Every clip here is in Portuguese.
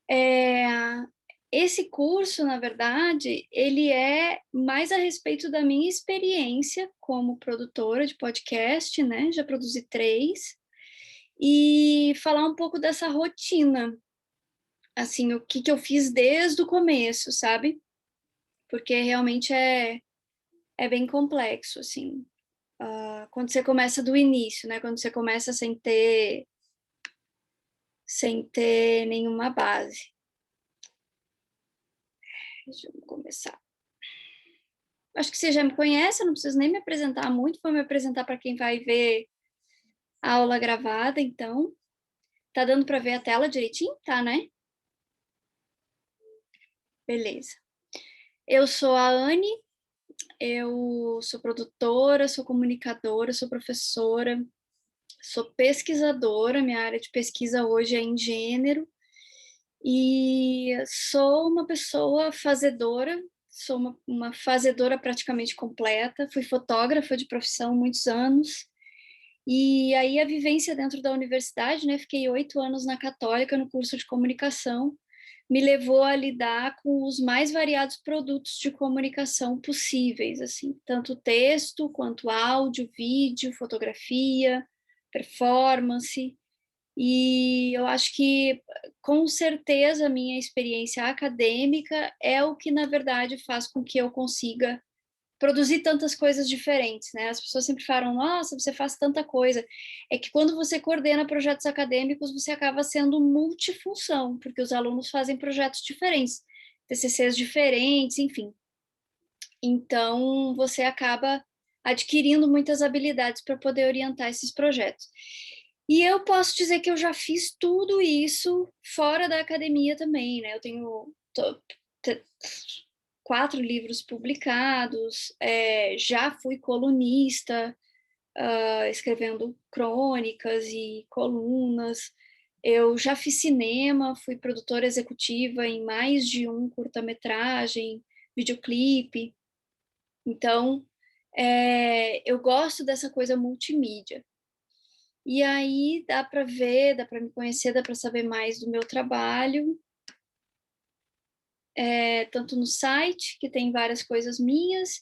É, esse curso, na verdade, ele é mais a respeito da minha experiência como produtora de podcast, né? Já produzi 3, e falar um pouco dessa rotina, assim, o que eu fiz desde o começo, sabe? Porque realmente é bem complexo, assim. Quando você começa do início, né? Quando você começa sem ter nenhuma base. Deixa eu começar. Acho que você já me conhece, eu não preciso nem me apresentar muito, vou me apresentar para quem vai ver a aula gravada, então. Tá dando para ver a tela direitinho? Tá, né? Beleza. Eu sou a Anne, eu sou produtora, sou comunicadora, sou professora, sou pesquisadora, minha área de pesquisa hoje é em gênero, e sou uma pessoa fazedora, sou uma fazedora praticamente completa, fui fotógrafa de profissão há muitos anos, e aí a vivência dentro da universidade, né, fiquei 8 anos na Católica no curso de comunicação, me levou a lidar com os mais variados produtos de comunicação possíveis, assim, tanto texto quanto áudio, vídeo, fotografia, performance. E eu acho que, com certeza, a minha experiência acadêmica é o que, na verdade, faz com que eu consiga produzir tantas coisas diferentes, né? As pessoas sempre falam, nossa, você faz tanta coisa. É que quando você coordena projetos acadêmicos, você acaba sendo multifunção, porque os alunos fazem projetos diferentes, TCCs diferentes, enfim. Então, você acaba adquirindo muitas habilidades para poder orientar esses projetos. E eu posso dizer que eu já fiz tudo isso fora da academia também, né? Eu tenho 4 livros publicados, já fui colunista, escrevendo crônicas e colunas. Eu já fiz cinema, fui produtora executiva em mais de um curta-metragem, videoclipe. Então, eu gosto dessa coisa multimídia. E aí dá para ver, dá para me conhecer, dá para saber mais do meu trabalho, tanto no site, que tem várias coisas minhas,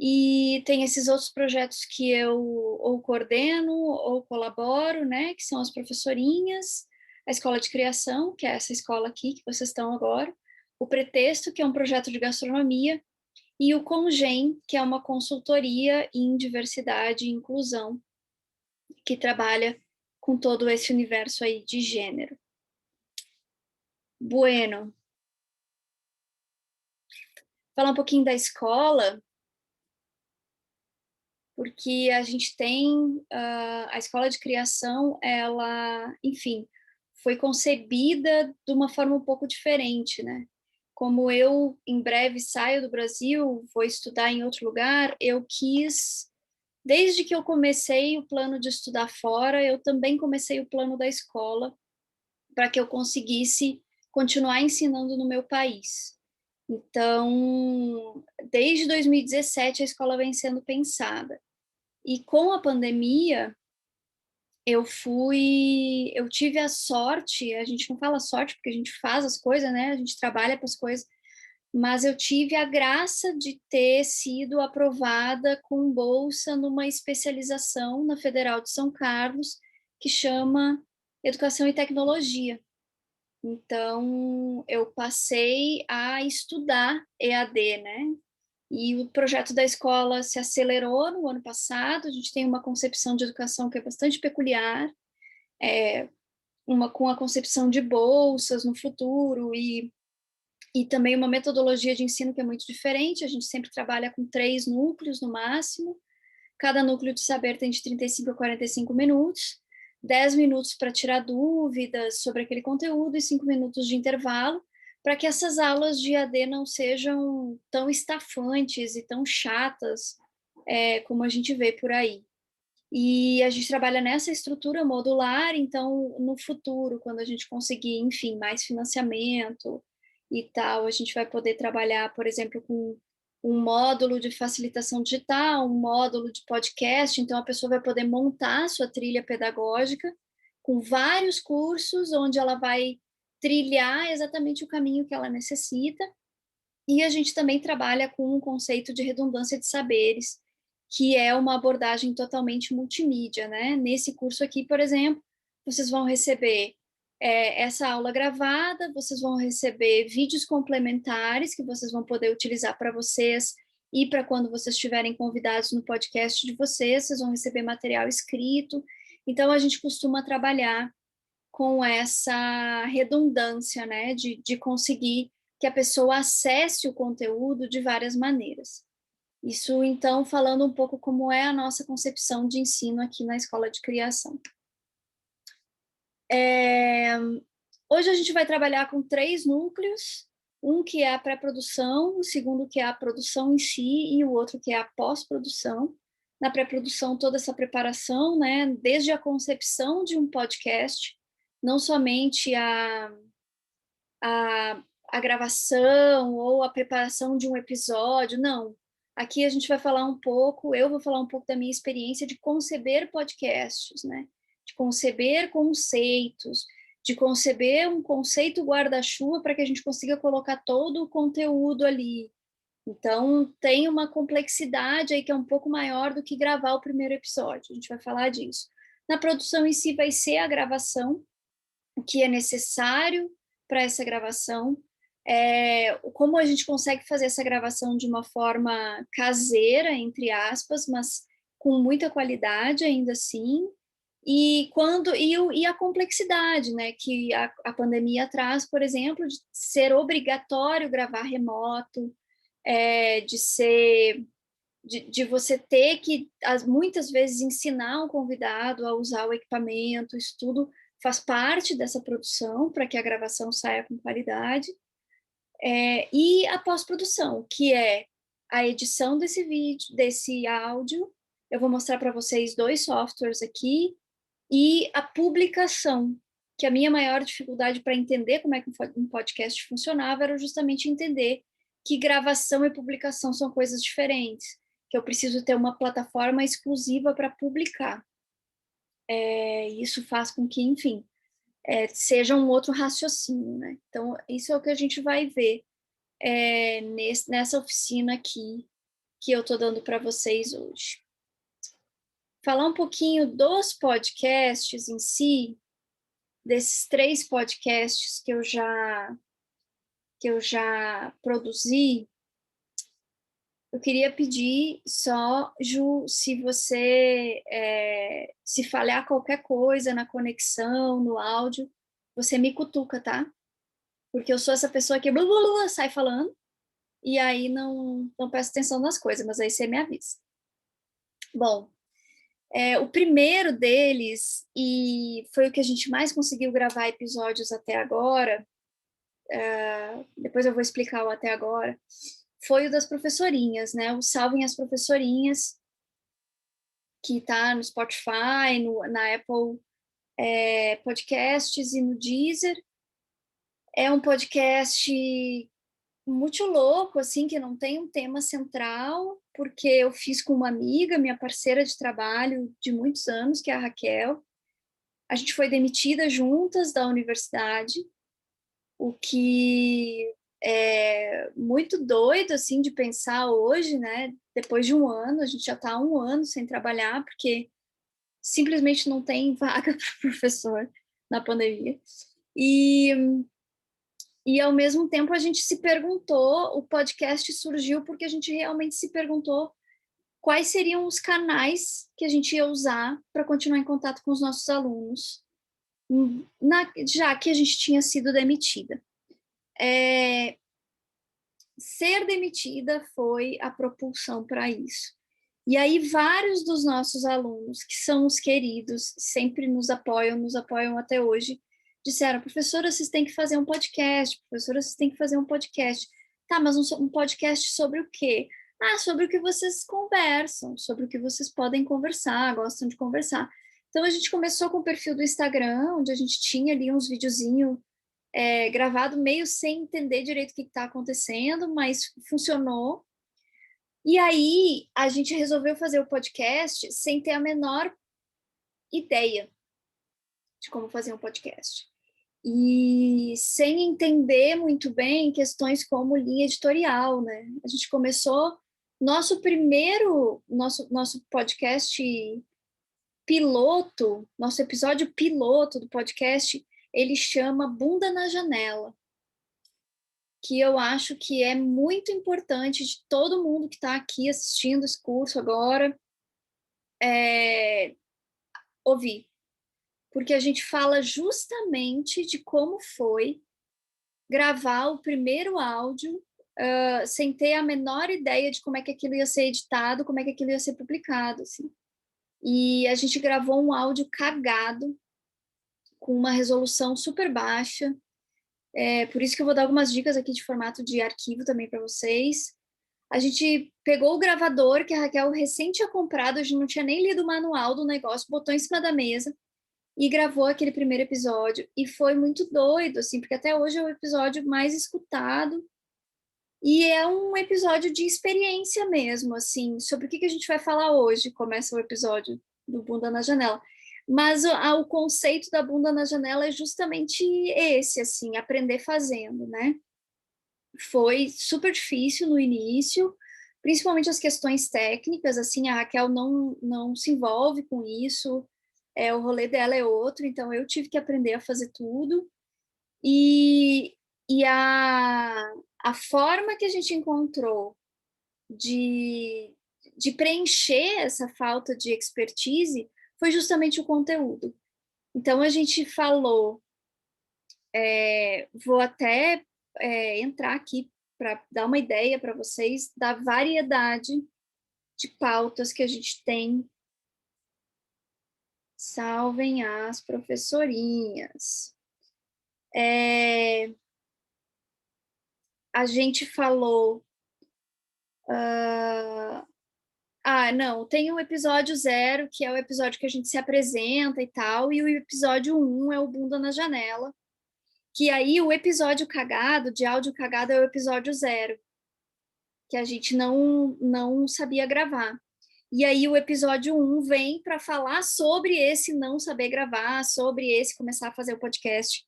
e tem esses outros projetos que eu ou coordeno ou colaboro, né, que são as professorinhas, a Escola de Criação, que é essa escola aqui que vocês estão agora, o Pretexto, que é um projeto de gastronomia, e o Congem, que é uma consultoria em diversidade e inclusão, que trabalha com todo esse universo aí de gênero. Bueno, falar um pouquinho da escola, porque a gente tem a escola de criação, ela, enfim, foi concebida de uma forma um pouco diferente, né? Como eu em breve saio do Brasil, vou estudar em outro lugar, eu quis, desde que eu comecei o plano de estudar fora, eu também comecei o plano da escola para que eu conseguisse continuar ensinando no meu país. Então, desde 2017 a escola vem sendo pensada. E com a pandemia, eu tive a sorte, a gente não fala sorte porque a gente faz as coisas, né? A gente trabalha para as coisas, mas eu tive a graça de ter sido aprovada com bolsa numa especialização na Federal de São Carlos, que chama Educação e Tecnologia. Então, eu passei a estudar EAD, né? E o projeto da escola se acelerou no ano passado. A gente tem uma concepção de educação que é bastante peculiar, com a concepção de bolsas no futuro e também uma metodologia de ensino que é muito diferente. A gente sempre trabalha com 3 núcleos no máximo. Cada núcleo de saber tem de 35 a 45 minutos, 10 minutos para tirar dúvidas sobre aquele conteúdo e 5 minutos de intervalo, para que essas aulas de AD não sejam tão estafantes e tão chatas como a gente vê por aí. E a gente trabalha nessa estrutura modular, então, no futuro, quando a gente conseguir, enfim, mais financiamento e tal, a gente vai poder trabalhar, por exemplo, com um módulo de facilitação digital, um módulo de podcast, então a pessoa vai poder montar a sua trilha pedagógica com vários cursos, onde ela vai trilhar exatamente o caminho que ela necessita. E a gente também trabalha com um conceito de redundância de saberes, que é uma abordagem totalmente multimídia, né? Nesse curso aqui, por exemplo, vocês vão receber essa aula gravada, vocês vão receber vídeos complementares que vocês vão poder utilizar para vocês e para quando vocês estiverem convidados no podcast de vocês, vocês vão receber material escrito. Então, a gente costuma trabalhar com essa redundância, né, de conseguir que a pessoa acesse o conteúdo de várias maneiras. Isso, então, falando um pouco como é a nossa concepção de ensino aqui na Escola de Criação. Hoje a gente vai trabalhar com 3 núcleos, um que é a pré-produção, o segundo que é a produção em si e o outro que é a pós-produção. Na pré-produção, toda essa preparação, né, desde a concepção de um podcast, não somente a gravação ou a preparação de um episódio, não. Aqui a gente vai falar um pouco, eu vou falar um pouco da minha experiência de conceber podcasts, né? De conceber conceitos, de conceber um conceito guarda-chuva para que a gente consiga colocar todo o conteúdo ali. Então, tem uma complexidade aí que é um pouco maior do que gravar o primeiro episódio, a gente vai falar disso. Na produção em si vai ser a gravação, o que é necessário para essa gravação, como a gente consegue fazer essa gravação de uma forma caseira, entre aspas, mas com muita qualidade ainda assim, e a complexidade, né, que a pandemia traz, por exemplo, de ser obrigatório gravar remoto, de você ter que, muitas vezes, ensinar um convidado a usar o equipamento, isso tudo faz parte dessa produção para que a gravação saia com qualidade. E a pós-produção, que é a edição desse vídeo, desse áudio. Eu vou mostrar para vocês 2 softwares aqui, e a publicação, que a minha maior dificuldade para entender como é que um podcast funcionava era justamente entender que gravação e publicação são coisas diferentes, que eu preciso ter uma plataforma exclusiva para publicar. Isso faz com que, enfim, seja um outro raciocínio, né? Então, isso é o que a gente vai ver nessa oficina aqui que eu estou dando para vocês hoje. Falar um pouquinho dos podcasts em si, desses 3 podcasts que eu já produzi. Eu queria pedir só, Ju, se você se falhar qualquer coisa na conexão, no áudio, você me cutuca, tá? Porque eu sou essa pessoa que blá, blá, blá, sai falando e aí não presta atenção nas coisas, mas aí você me avisa. Bom, o primeiro deles, e foi o que a gente mais conseguiu gravar episódios até agora, depois eu vou explicar o até agora, foi o das professorinhas, né? O Salvem as Professorinhas, que está no Spotify, na Apple Podcasts e no Deezer. É um podcast muito louco, assim, que não tem um tema central, porque eu fiz com uma amiga, minha parceira de trabalho de muitos anos, que é a Raquel. A gente foi demitida juntas da universidade, o que é muito doido, assim, de pensar hoje, né? Depois de um ano, a gente já está há um ano sem trabalhar, porque simplesmente não tem vaga para professor na pandemia. E, ao mesmo tempo, a gente se perguntou, o podcast surgiu porque a gente realmente se perguntou quais seriam os canais que a gente ia usar para continuar em contato com os nossos alunos, já que a gente tinha sido demitida. Ser demitida foi a propulsão para isso. E aí vários dos nossos alunos, que são os queridos, sempre nos apoiam até hoje, disseram: professora, vocês têm que fazer um podcast, professora, vocês têm que fazer um podcast. Tá, mas um podcast sobre o quê? Ah, sobre o que vocês conversam, sobre o que vocês podem conversar, gostam de conversar. Então a gente começou com o perfil do Instagram, onde a gente tinha ali uns videozinhos gravado meio sem entender direito o que está acontecendo, mas funcionou. E aí a gente resolveu fazer o podcast sem ter a menor ideia de como fazer um podcast. e sem entender muito bem questões como linha editorial, né? A gente começou nosso podcast piloto, nosso episódio piloto do podcast, ele chama Bunda na Janela, que eu acho que é muito importante de todo mundo que está aqui assistindo esse curso agora ouvir, porque a gente fala justamente de como foi gravar o primeiro áudio sem ter a menor ideia de como é que aquilo ia ser editado, como é que aquilo ia ser publicado, assim. E a gente gravou um áudio cagado, com uma resolução super baixa. Por isso que eu vou dar algumas dicas aqui de formato de arquivo também para vocês. A gente pegou o gravador que a Raquel recém tinha comprado, a gente não tinha nem lido o manual do negócio, botou em cima da mesa e gravou aquele primeiro episódio. E foi muito doido, assim, porque até hoje é o episódio mais escutado. E é um episódio de experiência mesmo, assim, sobre o que a gente vai falar hoje. Começa o episódio do Bunda na Janela. Mas o conceito da bunda na janela é justamente esse, assim, aprender fazendo, né? Foi super difícil no início, principalmente as questões técnicas, assim, a Raquel não se envolve com isso, o rolê dela é outro, então eu tive que aprender a fazer tudo. E, e a forma que a gente encontrou de, de preencher essa falta de expertise foi justamente o conteúdo. Então, a gente falou, vou até entrar aqui para dar uma ideia para vocês da variedade de pautas que a gente tem. Salvem as professorinhas. A gente falou. Não, tem o episódio 0, que é o episódio que a gente se apresenta e tal, e o episódio 1 é o Bunda na Janela, que aí o episódio cagado, de áudio cagado, é o episódio 0, que a gente não sabia gravar. E aí o episódio 1 vem para falar sobre esse não saber gravar, sobre esse começar a fazer o podcast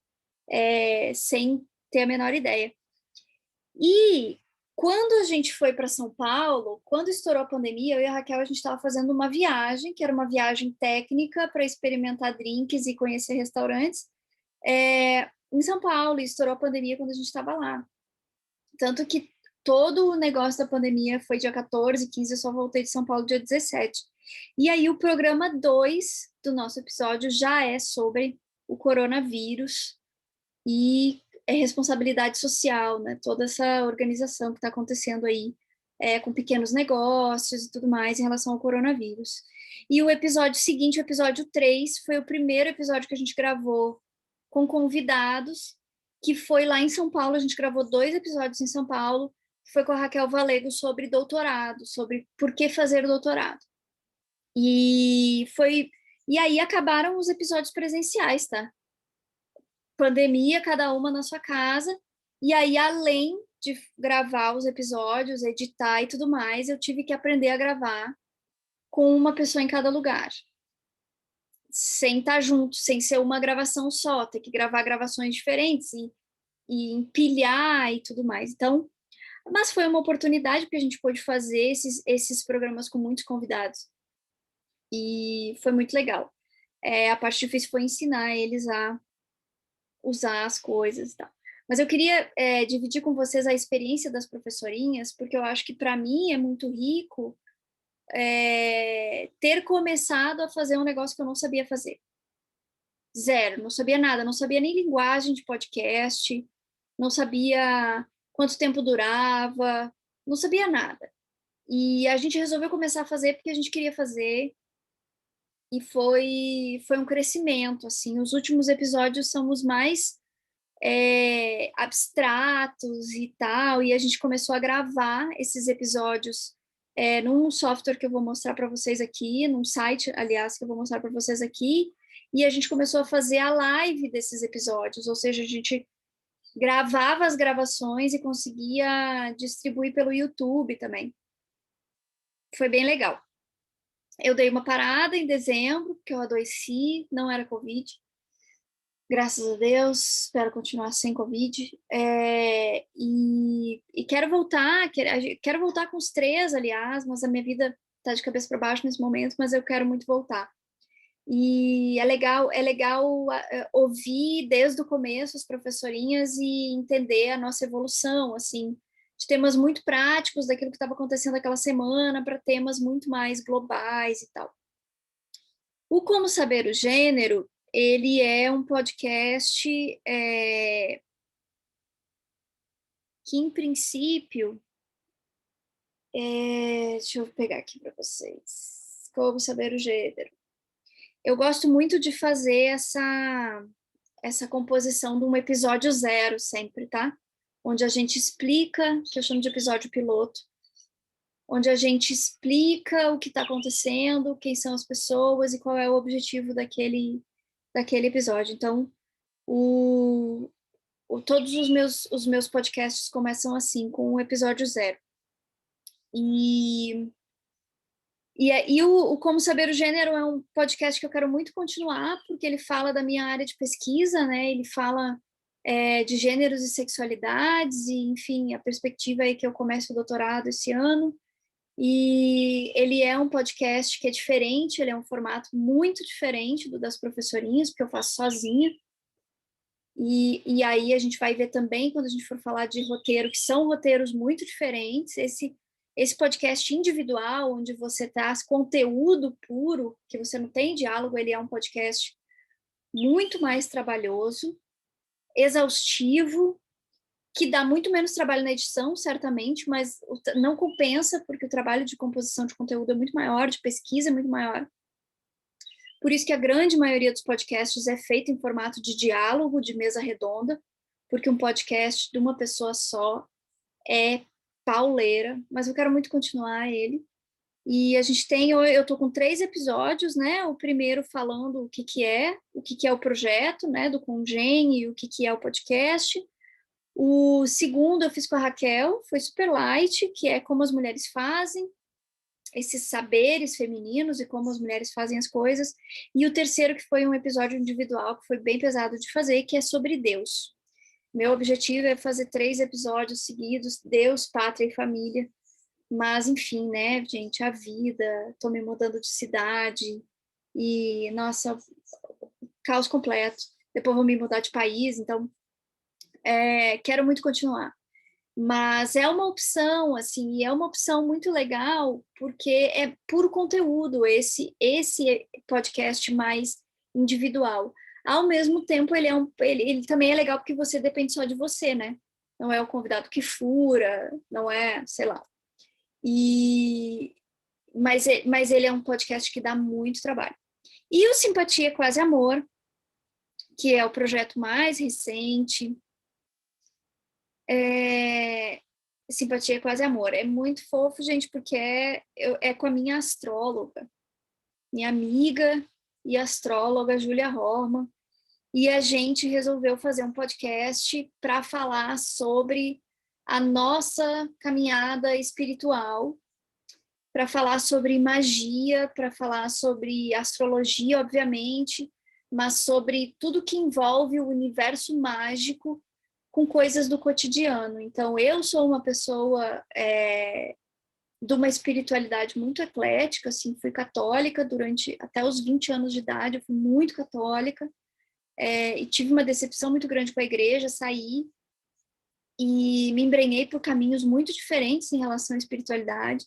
sem ter a menor ideia. E quando a gente foi para São Paulo, quando estourou a pandemia, eu e a Raquel, a gente estava fazendo uma viagem, que era uma viagem técnica para experimentar drinks e conhecer restaurantes, em São Paulo, e estourou a pandemia quando a gente estava lá. Tanto que todo o negócio da pandemia foi dia 14, 15, eu só voltei de São Paulo dia 17. E aí o programa 2 do nosso episódio já é sobre o coronavírus e responsabilidade social, né? Toda essa organização que está acontecendo aí com pequenos negócios e tudo mais em relação ao coronavírus. E o episódio seguinte, o episódio 3, foi o primeiro episódio que a gente gravou com convidados, que foi lá em São Paulo. A gente gravou 2 episódios em São Paulo, que foi com a Raquel Valego sobre doutorado, sobre por que fazer o doutorado. E aí acabaram os episódios presenciais, tá? Pandemia, cada uma na sua casa. E aí, além de gravar os episódios, editar e tudo mais, eu tive que aprender a gravar com uma pessoa em cada lugar. Sem estar junto, sem ser uma gravação só, ter que gravar gravações diferentes e empilhar e tudo mais. Então, mas foi uma oportunidade porque a gente pôde fazer esses programas com muitos convidados. E foi muito legal. A parte difícil foi ensinar eles a usar as coisas e tal. Mas eu queria dividir com vocês a experiência das professorinhas, porque eu acho que para mim é muito rico ter começado a fazer um negócio que eu não sabia fazer. Zero, não sabia nada, não sabia nem linguagem de podcast, não sabia quanto tempo durava, não sabia nada. E a gente resolveu começar a fazer porque a gente queria fazer, e foi um crescimento, assim. Os últimos episódios são os mais abstratos e tal, e a gente começou a gravar esses episódios num software que eu vou mostrar para vocês aqui, num site, aliás, que eu vou mostrar para vocês aqui, e a gente começou a fazer a live desses episódios, ou seja, a gente gravava as gravações e conseguia distribuir pelo YouTube também. Foi bem legal. Eu dei uma parada em dezembro, porque eu adoeci, não era Covid, Graças a Deus, espero continuar sem Covid. E quero voltar, quero voltar com os 3, aliás, mas a minha vida está de cabeça para baixo nesse momento, mas eu quero muito voltar. E é legal ouvir desde o começo as professorinhas e entender a nossa evolução, assim, de temas muito práticos daquilo que estava acontecendo aquela semana para temas muito mais globais e tal. O Como Saber o Gênero, ele é um podcast que, em princípio, deixa eu pegar aqui para vocês. Como Saber o Gênero. Eu gosto muito de fazer essa composição de um episódio 0 sempre, tá? Onde a gente explica, que eu chamo de episódio piloto, onde a gente explica o que está acontecendo, quem são as pessoas e qual é o objetivo daquele episódio. Então, todos os meus podcasts começam assim, com o episódio 0. E o Como Saber o Gênero é um podcast que eu quero muito continuar, porque ele fala da minha área de pesquisa, né? Ele fala de gêneros e sexualidades, e, enfim, a perspectiva é que eu comece o doutorado esse ano. E ele é um podcast que é diferente, ele é um formato muito diferente do das professorinhas, porque eu faço sozinha. E aí a gente vai ver também, quando a gente for falar de roteiro, que são roteiros muito diferentes. Esse podcast individual, onde você traz conteúdo puro, que você não tem diálogo, ele é um podcast muito mais trabalhoso, exaustivo, que dá muito menos trabalho na edição, certamente, mas não compensa, porque o trabalho de composição de conteúdo é muito maior, de pesquisa é muito maior. Por isso que a grande maioria dos podcasts é feita em formato de diálogo, de mesa redonda, porque um podcast de uma pessoa só é pauleira, mas eu quero muito continuar ele. E a gente tem, eu tô com 3 episódios, né? O primeiro falando o que é o projeto, né, do Congen e o que é o podcast. O segundo eu fiz com a Raquel, foi super light, que é como as mulheres fazem, esses saberes femininos e como as mulheres fazem as coisas. E o terceiro, que foi um episódio individual, que foi bem pesado de fazer, que é sobre Deus. Meu objetivo é fazer 3 episódios seguidos, Deus, pátria e família. Mas, enfim, né, gente, a vida, tô me mudando de cidade e, nossa, caos completo. Depois vou me mudar de país, então quero muito continuar. Mas é uma opção, assim, e é uma opção muito legal, porque é puro conteúdo, esse podcast mais individual. Ao mesmo tempo, ele também é legal porque você depende só de você, né? Não é o convidado que fura, não é, sei lá. Mas ele é um podcast que dá muito trabalho. E o Simpatia é Quase Amor, que é o projeto mais recente, Simpatia é Quase Amor. É muito fofo, gente, porque é com a minha astróloga, minha amiga e astróloga, Júlia Horman, e a gente resolveu fazer um podcast para falar sobre a nossa caminhada espiritual, para falar sobre magia, para falar sobre astrologia, obviamente, mas sobre tudo que envolve o universo mágico com coisas do cotidiano. Então, eu sou uma pessoa de uma espiritualidade muito eclética, assim, fui católica durante até os 20 anos de idade, eu fui muito católica, e tive uma decepção muito grande com a igreja, saí e me embrenhei por caminhos muito diferentes em relação à espiritualidade.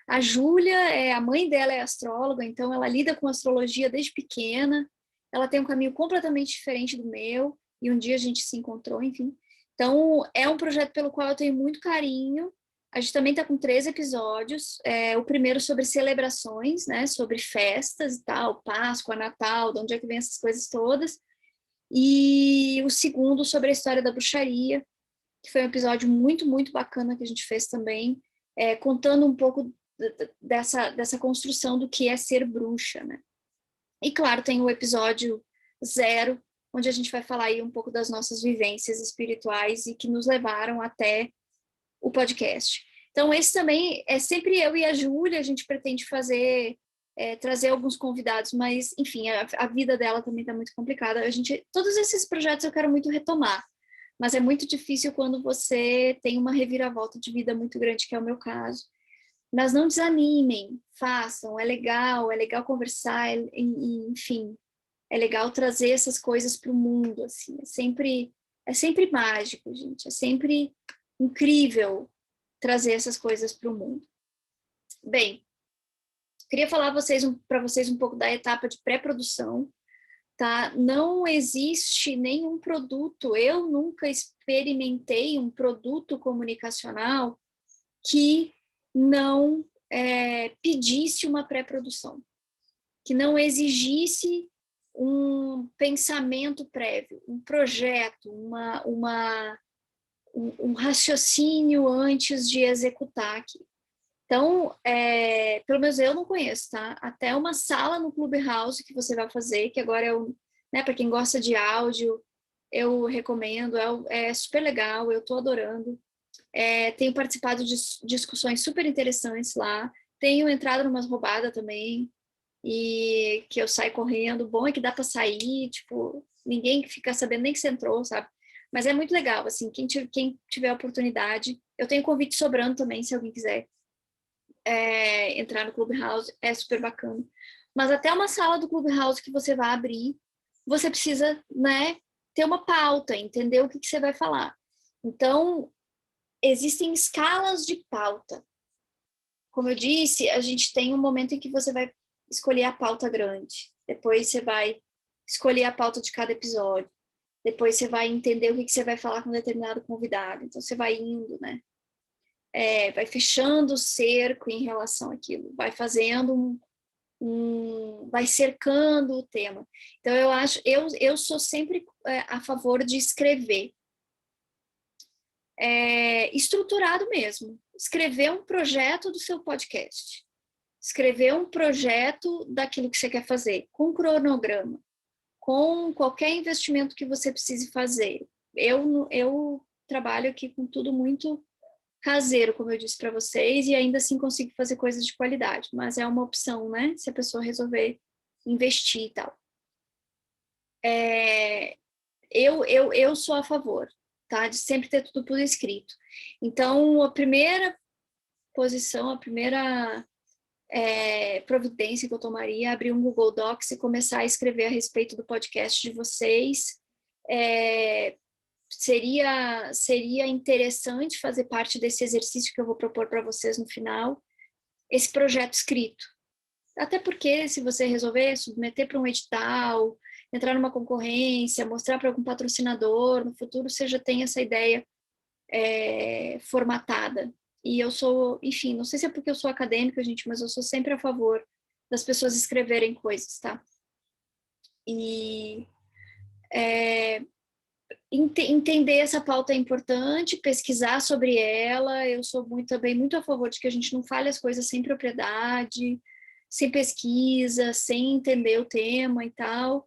A Júlia, a mãe dela é astróloga, então ela lida com astrologia desde pequena, ela tem um caminho completamente diferente do meu, e um dia a gente se encontrou, enfim. Então, é um projeto pelo qual eu tenho muito carinho. A gente também está com 3 episódios. O primeiro sobre celebrações, né? Sobre festas e tal, Páscoa, Natal, de onde é que vem essas coisas todas. E o segundo sobre a história da bruxaria, que foi um episódio muito, muito bacana que a gente fez também, contando um pouco dessa construção do que é ser bruxa, né? E, claro, tem o episódio 0, onde a gente vai falar aí um pouco das nossas vivências espirituais e que nos levaram até o podcast. Então, esse também é sempre eu e a Júlia, a gente pretende fazer trazer alguns convidados, mas, enfim, a vida dela também está muito complicada. Todos esses projetos eu quero muito retomar, mas é muito difícil quando você tem uma reviravolta de vida muito grande, que é o meu caso. Mas não desanimem, façam, é legal conversar, enfim, é legal trazer essas coisas para o mundo, assim, é sempre mágico, gente, é sempre incrível trazer essas coisas para o mundo. Bem, queria falar para vocês um pouco da etapa de pré-produção, tá? Não existe nenhum produto, eu nunca experimentei um produto comunicacional que não pedisse uma pré-produção, que não exigisse um pensamento prévio, um projeto, um raciocínio antes de executar aqui. Então, pelo menos eu não conheço, tá? Até uma sala no Clubhouse que você vai fazer, que agora para quem gosta de áudio, eu recomendo, é super legal, eu tô adorando. Tenho participado de discussões super interessantes lá, tenho entrado numas roubadas também, e que eu saio correndo. Bom é que dá para sair, tipo, ninguém fica sabendo nem que você entrou, sabe? Mas é muito legal, assim, quem tiver a oportunidade, eu tenho convite sobrando também, se alguém quiser entrar no Clubhouse, é super bacana. Mas até uma sala do Clubhouse que você vai abrir, você precisa, né, ter uma pauta, entender o que você vai falar. Então, existem escalas de pauta. Como eu disse, a gente tem um momento em que você vai escolher a pauta grande, depois você vai escolher a pauta de cada episódio, depois você vai entender o que você vai falar com um determinado convidado, então você vai indo, né? Vai fechando o cerco em relação àquilo, vai fazendo vai cercando o tema. Então eu sou sempre a favor de escrever, estruturado mesmo, escrever um projeto do seu podcast, escrever um projeto daquilo que você quer fazer, com cronograma, com qualquer investimento que você precise fazer. Eu trabalho aqui com tudo muito caseiro, como eu disse para vocês, e ainda assim consigo fazer coisas de qualidade, mas é uma opção, né? Se a pessoa resolver investir e tal. Eu sou a favor, tá? De sempre ter tudo por escrito. Então, a primeira posição, a primeira providência que eu tomaria é abrir um Google Docs e começar a escrever a respeito do podcast de vocês. Seria interessante fazer parte desse exercício que eu vou propor para vocês no final, esse projeto escrito. Até porque, se você resolver submeter para um edital, entrar numa concorrência, mostrar para algum patrocinador, no futuro você já tem essa ideia formatada. E eu sou, enfim, não sei se é porque eu sou acadêmica, gente, mas eu sou sempre a favor das pessoas escreverem coisas, tá? E entender essa pauta é importante, pesquisar sobre ela. Eu sou também muito a favor de que a gente não fale as coisas sem propriedade, sem pesquisa, sem entender o tema e tal.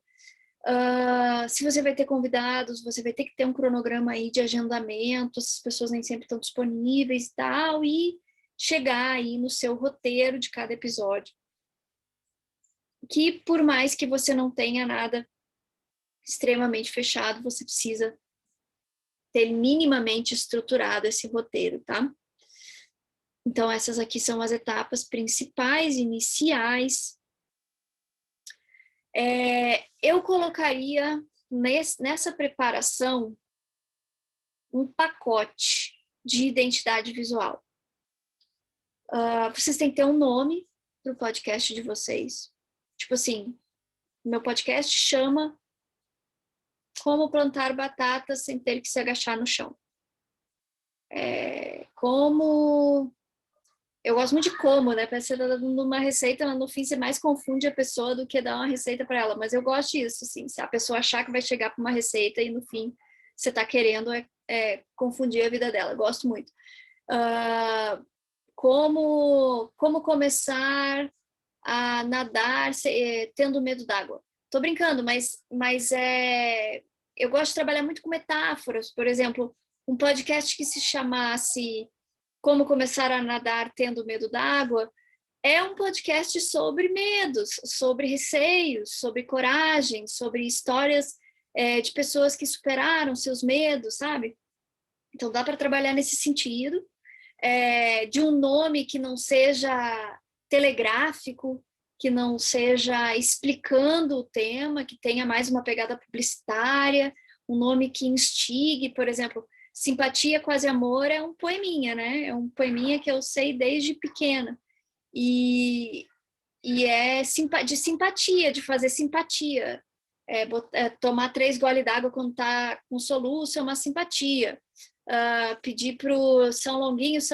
Se você vai ter convidados, você vai ter que ter um cronograma aí de agendamento, as pessoas nem sempre estão disponíveis e tal, e chegar aí no seu roteiro de cada episódio. Que por mais que você não tenha nada extremamente fechado, você precisa ter minimamente estruturado esse roteiro, tá? Então, essas aqui são as etapas principais, iniciais. Eu colocaria nessa preparação um pacote de identidade visual. Vocês têm que ter um nome para o podcast de vocês. Tipo assim, meu podcast chama Como Plantar Batatas Sem Ter que Se Agachar no Chão. Eu gosto muito de como, né? Parece que você tá dando uma receita, mas no fim você mais confunde a pessoa do que dar uma receita para ela. Mas eu gosto disso, assim. Se a pessoa achar que vai chegar para uma receita e no fim você está querendo confundir a vida dela. Eu gosto muito. Como começar a nadar tendo medo d'água. Tô brincando, mas eu gosto de trabalhar muito com metáforas. Por exemplo, um podcast que se chamasse Como Começar a Nadar Tendo Medo d'Água, É um podcast sobre medos, sobre receios, sobre coragem, sobre histórias de pessoas que superaram seus medos, sabe? Então dá para trabalhar nesse sentido, de um nome que não seja telegráfico, que não seja explicando o tema, que tenha mais uma pegada publicitária, um nome que instigue, por exemplo, Simpatia Quase Amor é um poeminha, né? É um poeminha que eu sei desde pequena. E, e é de simpatia, de fazer simpatia. Tomar 3 goles d'água quando tá com soluço é uma simpatia. Pedir pro São Longuinho, se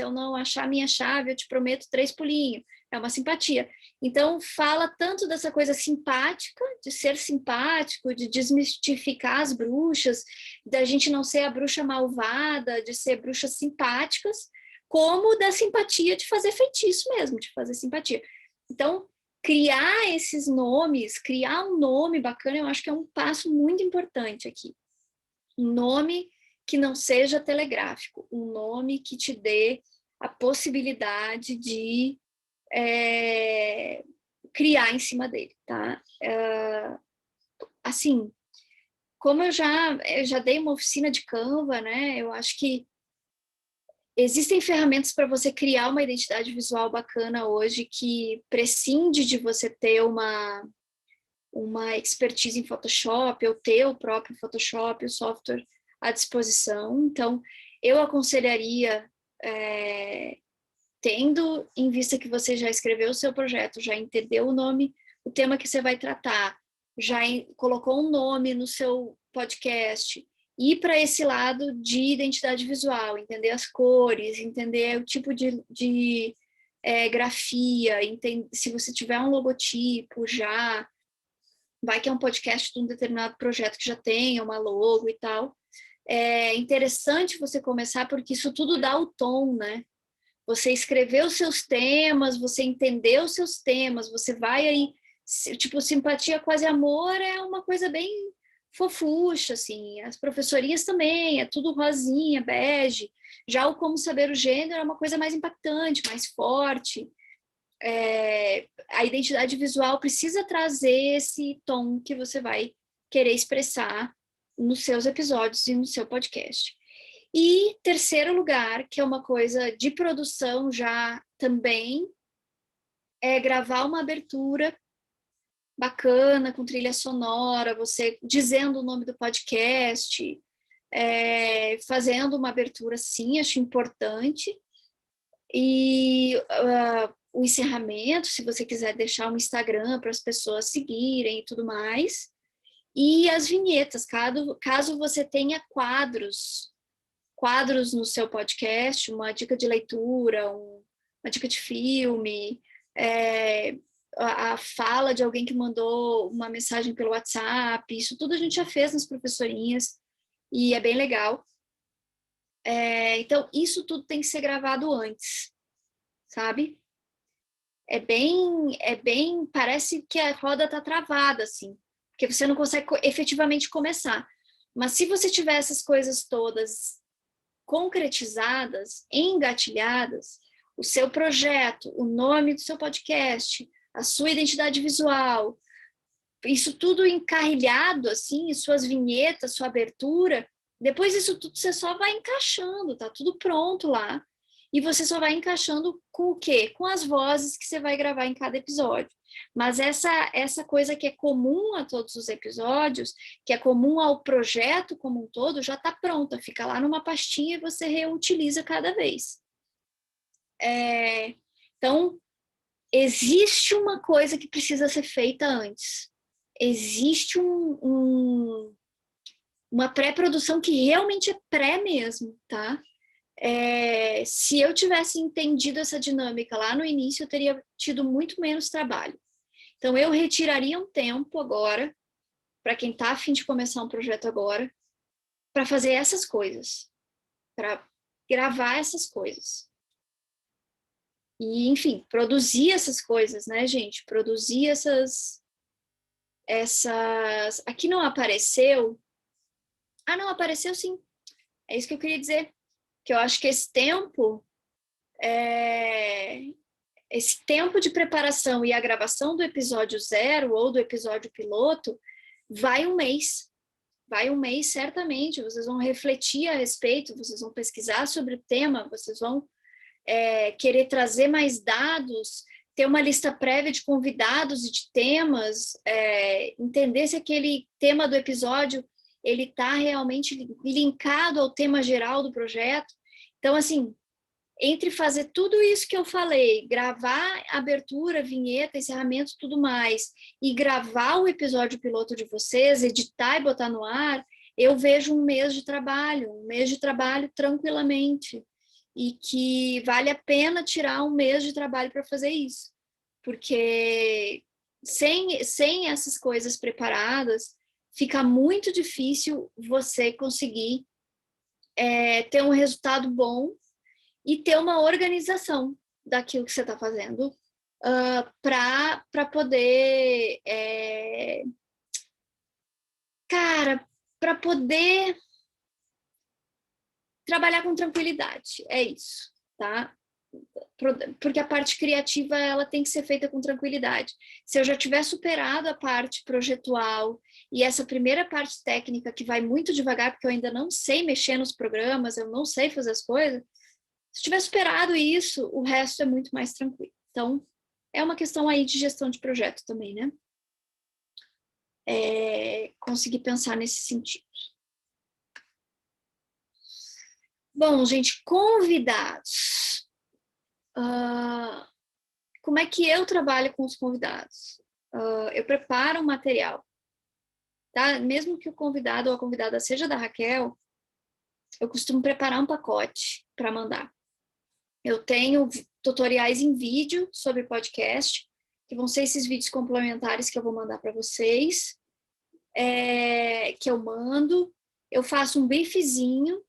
eu não achar minha chave, eu te prometo 3 pulinhos. É uma simpatia. Então, fala tanto dessa coisa simpática, de ser simpático, de desmistificar as bruxas, da gente não ser a bruxa malvada, de ser bruxas simpáticas, como da simpatia de fazer feitiço mesmo, de fazer simpatia. Então, criar esses nomes, criar um nome bacana, eu acho que é um passo muito importante aqui. Um nome que não seja telegráfico, um nome que te dê a possibilidade de criar em cima dele, tá? Assim, como eu já dei uma oficina de Canva, né? Eu acho que existem ferramentas para você criar uma identidade visual bacana hoje que prescinde de você ter uma expertise em Photoshop ou ter o próprio Photoshop, o software à disposição. Então, eu aconselharia, tendo em vista que você já escreveu o seu projeto, já entendeu o nome, o tema que você vai tratar, já colocou um nome no seu podcast, ir para esse lado de identidade visual, entender as cores, entender o tipo de grafia, se você tiver um logotipo já, vai que é um podcast de um determinado projeto que já tem uma logo e tal. É interessante você começar porque isso tudo dá o tom, né? Você escreveu os seus temas, você entendeu os seus temas, você vai aí, tipo, Simpatia Quase Amor é uma coisa bem fofucha, assim, as professorinhas também, é tudo rosinha, bege, já o Como Saber o Gênero é uma coisa mais impactante, mais forte, a identidade visual precisa trazer esse tom que você vai querer expressar nos seus episódios e no seu podcast. E terceiro lugar, que é uma coisa de produção já também, é gravar uma abertura bacana, com trilha sonora, você dizendo o nome do podcast, fazendo uma abertura assim, acho importante. E o encerramento, se você quiser deixar um Instagram para as pessoas seguirem e tudo mais. E as vinhetas, caso você tenha quadros no seu podcast, uma dica de leitura, uma dica de filme, a fala de alguém que mandou uma mensagem pelo WhatsApp, isso tudo a gente já fez nas professorinhas e é bem legal. Então, isso tudo tem que ser gravado antes, sabe? Parece que a roda está travada, assim, porque você não consegue efetivamente começar. Mas se você tiver essas coisas todas concretizadas, engatilhadas, o seu projeto, o nome do seu podcast, a sua identidade visual, isso tudo encarrilhado, assim, suas vinhetas, sua abertura, depois isso tudo você só vai encaixando, tá tudo pronto lá. E você só vai encaixando com o quê? Com as vozes que você vai gravar em cada episódio. Mas essa coisa que é comum a todos os episódios, que é comum ao projeto como um todo, já está pronta, fica lá numa pastinha e você reutiliza cada vez. Então, existe uma coisa que precisa ser feita antes. Existe uma pré-produção que realmente é pré mesmo, tá? Se eu tivesse entendido essa dinâmica lá no início, eu teria tido muito menos trabalho. Então, eu retiraria um tempo agora, para quem está a fim de começar um projeto agora, para fazer essas coisas, para gravar essas coisas. E, enfim, produzir essas coisas, né, gente? Produzir essas... Aqui não apareceu... Ah, não, apareceu sim. É isso que eu queria dizer. Que eu acho que esse tempo esse tempo de preparação e a gravação do episódio 0 ou do episódio piloto vai um mês. Vai um mês, certamente. Vocês vão refletir a respeito, vocês vão pesquisar sobre o tema, vocês vão querer trazer mais dados, ter uma lista prévia de convidados e de temas, entender se aquele tema do episódio ele está realmente linkado ao tema geral do projeto. Então, assim, entre fazer tudo isso que eu falei, gravar abertura, vinheta, encerramento, tudo mais, e gravar o episódio piloto de vocês, editar e botar no ar, eu vejo um mês de trabalho tranquilamente, e que vale a pena tirar um mês de trabalho para fazer isso, porque sem essas coisas preparadas, fica muito difícil você conseguir ter um resultado bom e ter uma organização daquilo que você está fazendo para poder, para poder trabalhar com tranquilidade, é isso, tá? Porque a parte criativa ela tem que ser feita com tranquilidade. Se eu já tiver superado a parte projetual e essa primeira parte técnica que vai muito devagar, porque eu ainda não sei mexer nos programas, eu não sei fazer as coisas, se tiver superado isso, o resto é muito mais tranquilo. Então, é uma questão aí de gestão de projeto também, né? Conseguir pensar nesse sentido. Bom, gente, convidados. Como é que eu trabalho com os convidados? Eu preparo um material, tá? Mesmo que o convidado ou a convidada seja da Raquel, eu costumo preparar um pacote para mandar. Eu tenho tutoriais em vídeo sobre podcast, que vão ser esses vídeos complementares que eu vou mandar para vocês, que eu mando. Eu faço um briefzinho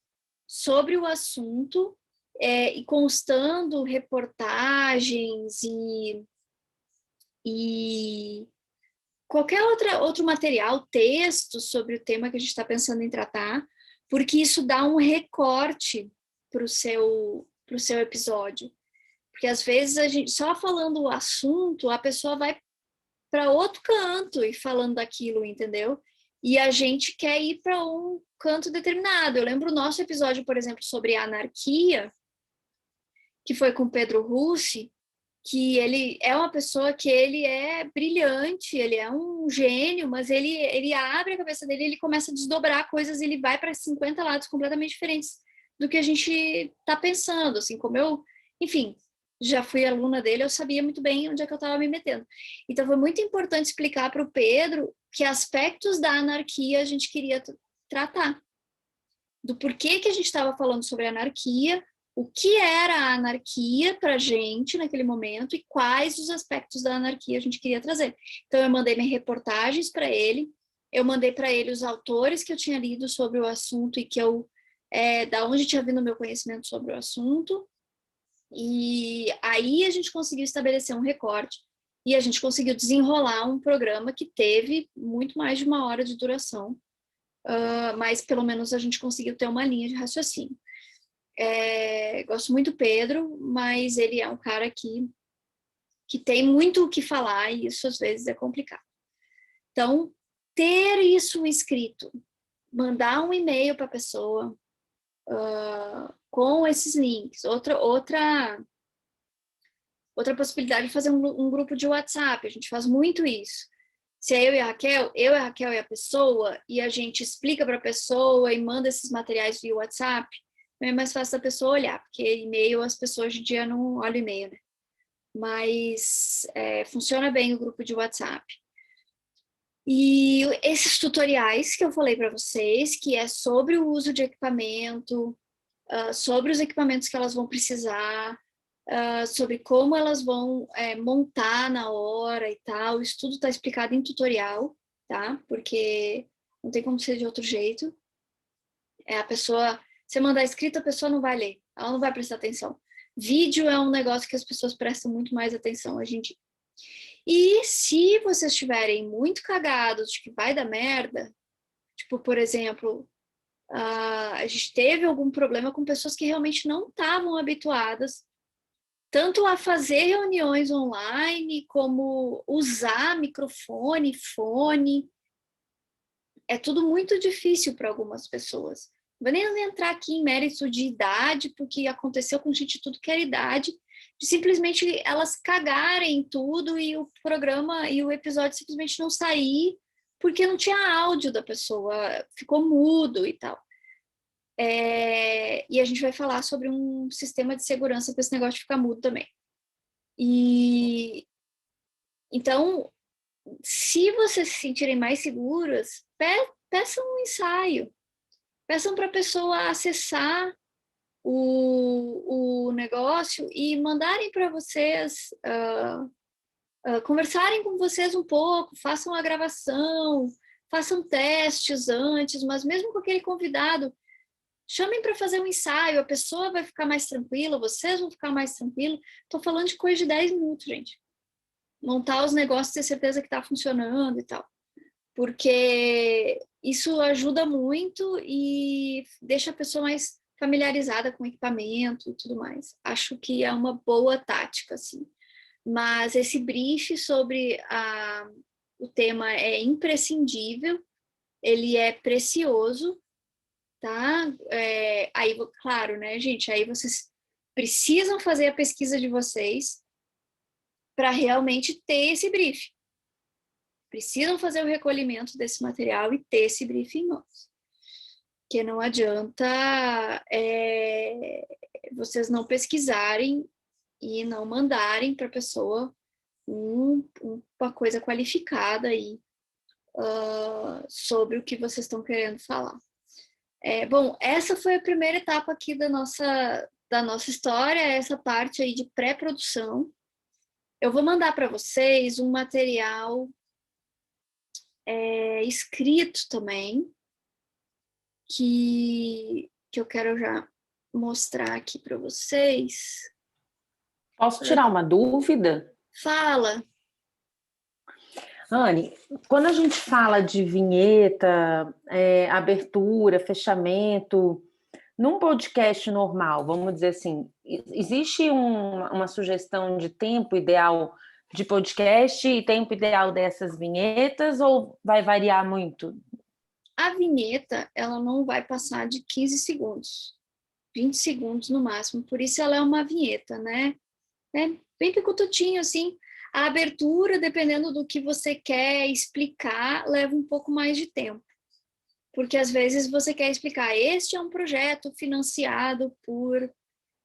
sobre o assunto, e constando reportagens e qualquer outro material, texto sobre o tema que a gente está pensando em tratar, porque isso dá um recorte para o seu episódio. Porque às vezes a gente só falando o assunto, a pessoa vai para outro canto e falando daquilo, entendeu? E a gente quer ir para um canto determinado. Eu lembro o nosso episódio, por exemplo, sobre a anarquia, que foi com o Pedro Russi, que ele é uma pessoa que ele é brilhante, ele é um gênio, mas ele abre a cabeça dele, ele começa a desdobrar coisas, ele vai para 50 lados completamente diferentes do que a gente está pensando, assim, como eu, enfim, já fui aluna dele, eu sabia muito bem onde é que eu estava me metendo. Então foi muito importante explicar para o Pedro que aspectos da anarquia a gente queria tratar, do porquê que a gente estava falando sobre anarquia, o que era a anarquia para a gente naquele momento e quais os aspectos da anarquia a gente queria trazer. Então, eu mandei minhas reportagens para ele, eu mandei para ele os autores que eu tinha lido sobre o assunto e que da onde tinha vindo o meu conhecimento sobre o assunto, e aí a gente conseguiu estabelecer um recorte e a gente conseguiu desenrolar um programa que teve muito mais de 1 hora de duração, mas pelo menos a gente conseguiu ter uma linha de raciocínio. Gosto muito do Pedro, mas ele é um cara que tem muito o que falar e isso às vezes é complicado. Então, ter isso escrito, mandar um e-mail para a pessoa com esses links. Outra possibilidade de fazer um grupo de WhatsApp, a gente faz muito isso. Se é eu e a Raquel e a pessoa, e a gente explica para a pessoa e manda esses materiais via WhatsApp, é mais fácil da pessoa olhar, porque e-mail, as pessoas hoje em dia não olham e-mail, né? Mas funciona bem o grupo de WhatsApp. E esses tutoriais que eu falei para vocês, que é sobre o uso de equipamento, sobre os equipamentos que elas vão precisar, sobre como elas vão montar na hora e tal, isso tudo está explicado em tutorial, tá? Porque não tem como ser de outro jeito. A pessoa... Você mandar escrito, a pessoa não vai ler, ela não vai prestar atenção. Vídeo é um negócio que as pessoas prestam muito mais atenção hoje em dia. E se vocês estiverem muito cagados de que vai dar merda, tipo, por exemplo, a gente teve algum problema com pessoas que realmente não estavam habituadas tanto a fazer reuniões online, como usar microfone, fone. É tudo muito difícil para algumas pessoas. Não vou nem entrar aqui em mérito de idade, porque aconteceu com gente de tudo que era idade, de simplesmente elas cagarem tudo e o programa e o episódio simplesmente não sair, porque não tinha áudio da pessoa, ficou mudo e tal. E a gente vai falar sobre um sistema de segurança para esse negócio de ficar mudo também. E então, se vocês se sentirem mais seguras, peçam um ensaio. Peçam para a pessoa acessar o negócio e mandarem para vocês, conversarem com vocês um pouco, façam a gravação, façam testes antes, mas mesmo com aquele convidado, chamem para fazer um ensaio, a pessoa vai ficar mais tranquila, vocês vão ficar mais tranquilos. Estou falando de coisa de 10 minutos, gente. Montar os negócios, ter certeza que está funcionando e tal. Porque isso ajuda muito e deixa a pessoa mais familiarizada com o equipamento e tudo mais. Acho que é uma boa tática, assim. Mas esse brief sobre o tema é imprescindível, ele é precioso, tá? Aí, claro, né, gente? Aí vocês precisam fazer a pesquisa de vocês para realmente ter esse brief. Precisam fazer o recolhimento desse material e ter esse brief em mãos. Que não adianta vocês não pesquisarem e não mandarem para a pessoa uma coisa qualificada aí, sobre o que vocês estão querendo falar. Bom, essa foi a primeira etapa aqui da nossa história, essa parte aí de pré-produção. Eu vou mandar para vocês um material escrito também, que eu quero já mostrar aqui para vocês. Posso tirar uma dúvida? Fala. Anne, quando a gente fala de vinheta, abertura, fechamento, num podcast normal, vamos dizer assim, existe uma sugestão de tempo ideal de podcast e tempo ideal dessas vinhetas ou vai variar muito? A vinheta, ela não vai passar de 15 segundos, 20 segundos no máximo, por isso ela é uma vinheta, né? É bem picotutinho, assim. A abertura, dependendo do que você quer explicar, leva um pouco mais de tempo. Porque às vezes você quer explicar, este é um projeto financiado por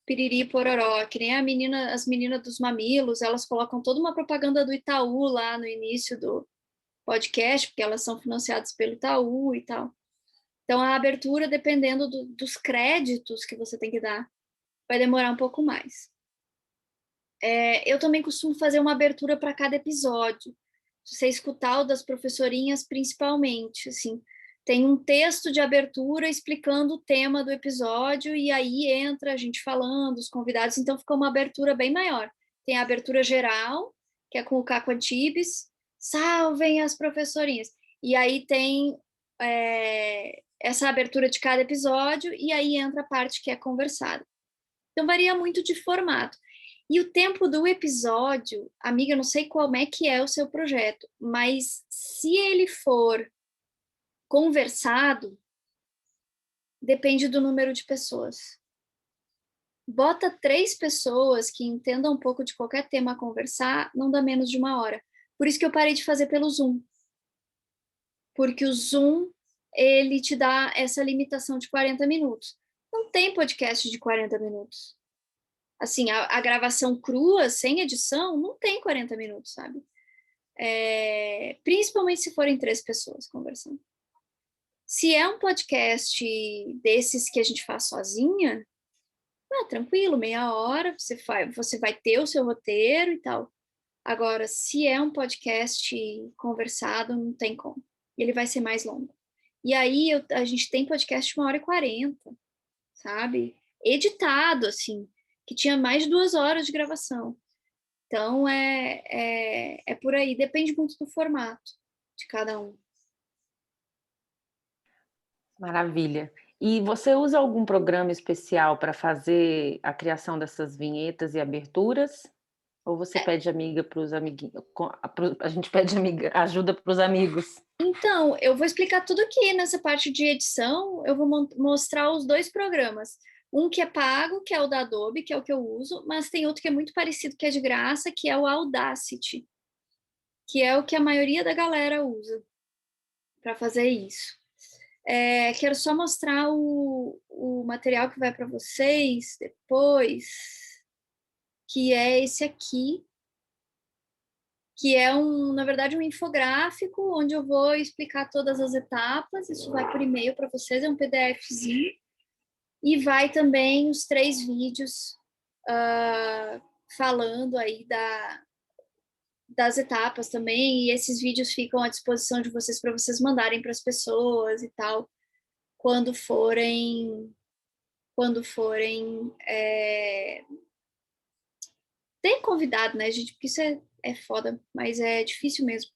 Piriri Pororó, que nem as meninas dos mamilos, elas colocam toda uma propaganda do Itaú lá no início do podcast, porque elas são financiadas pelo Itaú e tal. Então, a abertura, dependendo dos créditos que você tem que dar, vai demorar um pouco mais. Eu também costumo fazer uma abertura para cada episódio. Se você escutar o das professorinhas, principalmente, assim, tem um texto de abertura explicando o tema do episódio e aí entra a gente falando, os convidados, então fica uma abertura bem maior. Tem a abertura geral, que é com o Caco Antibes, salvem as professorinhas. E aí tem essa abertura de cada episódio e aí entra a parte que é conversada. Então varia muito de formato. E o tempo do episódio, amiga, eu não sei como é que é o seu projeto, mas se ele for conversado, depende do número de pessoas. Bota 3 pessoas que entendam um pouco de qualquer tema a conversar, não dá menos de 1 hora. Por isso que eu parei de fazer pelo Zoom. Porque o Zoom, ele te dá essa limitação de 40 minutos. Não tem podcast de 40 minutos. Assim, a gravação crua, sem edição, não tem 40 minutos, sabe? Principalmente se forem 3 pessoas conversando. Se é um podcast desses que a gente faz sozinha, tranquilo, meia hora, você vai ter o seu roteiro e tal. Agora, se é um podcast conversado, não tem como. Ele vai ser mais longo. E aí, a gente tem podcast de 1 hora e 40, sabe? Editado, assim, que tinha mais de 2 horas de gravação. Então, é por aí. Depende muito do formato de cada um. Maravilha. E você usa algum programa especial para fazer a criação dessas vinhetas e aberturas? Ou você pede amiga para os amiguinhos? A gente pede ajuda para os amigos. Então, eu vou explicar tudo aqui nessa parte de edição. Eu vou mostrar os dois programas. Um que é pago, que é o da Adobe, que é o que eu uso, mas tem outro que é muito parecido, que é de graça, que é o Audacity, que é o que a maioria da galera usa para fazer isso. Quero só mostrar o material que vai para vocês depois, que é esse aqui, que é na verdade, um infográfico onde eu vou explicar todas as etapas. Isso vai por e-mail para vocês, é um PDFzinho. E vai também os 3 vídeos falando aí das etapas também. E esses vídeos ficam à disposição de vocês para vocês mandarem para as pessoas e tal, quando forem tem convidado, né, gente? Porque isso é foda, mas é difícil mesmo.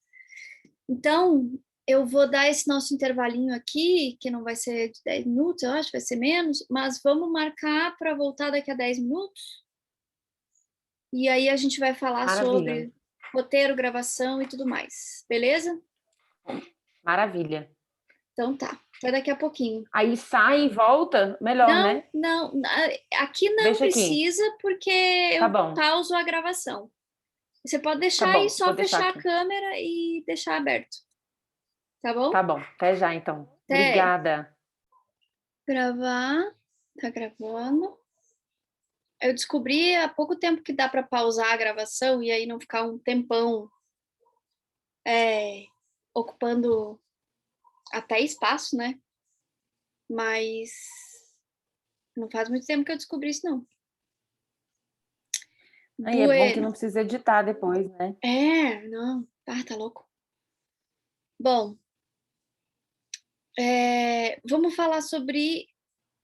Então, eu vou dar esse nosso intervalinho aqui, que não vai ser de 10 minutos, eu acho, vai ser menos, mas vamos marcar para voltar daqui a 10 minutos. E aí a gente vai falar Maravilha. sobre roteiro, gravação e tudo mais, beleza? Maravilha. Então tá, até daqui a pouquinho. Aí sai e volta, melhor, Não, né? não, aqui não Deixa aqui. precisa, porque Tá eu bom, pauso a gravação. Você pode tá deixar aí, bom. Vou só deixar fechar a aqui. câmera e deixar aberto, tá bom? Tá bom. Até já, então. Até Obrigada. gravar, tá gravando. Eu descobri há pouco tempo que dá para pausar a gravação e aí não ficar um tempão ocupando até espaço, né? Mas não faz muito tempo que eu descobri isso, não. Aí é bom que não Bueno. precisa editar depois, né? Não. Tá louco. Bom, vamos falar sobre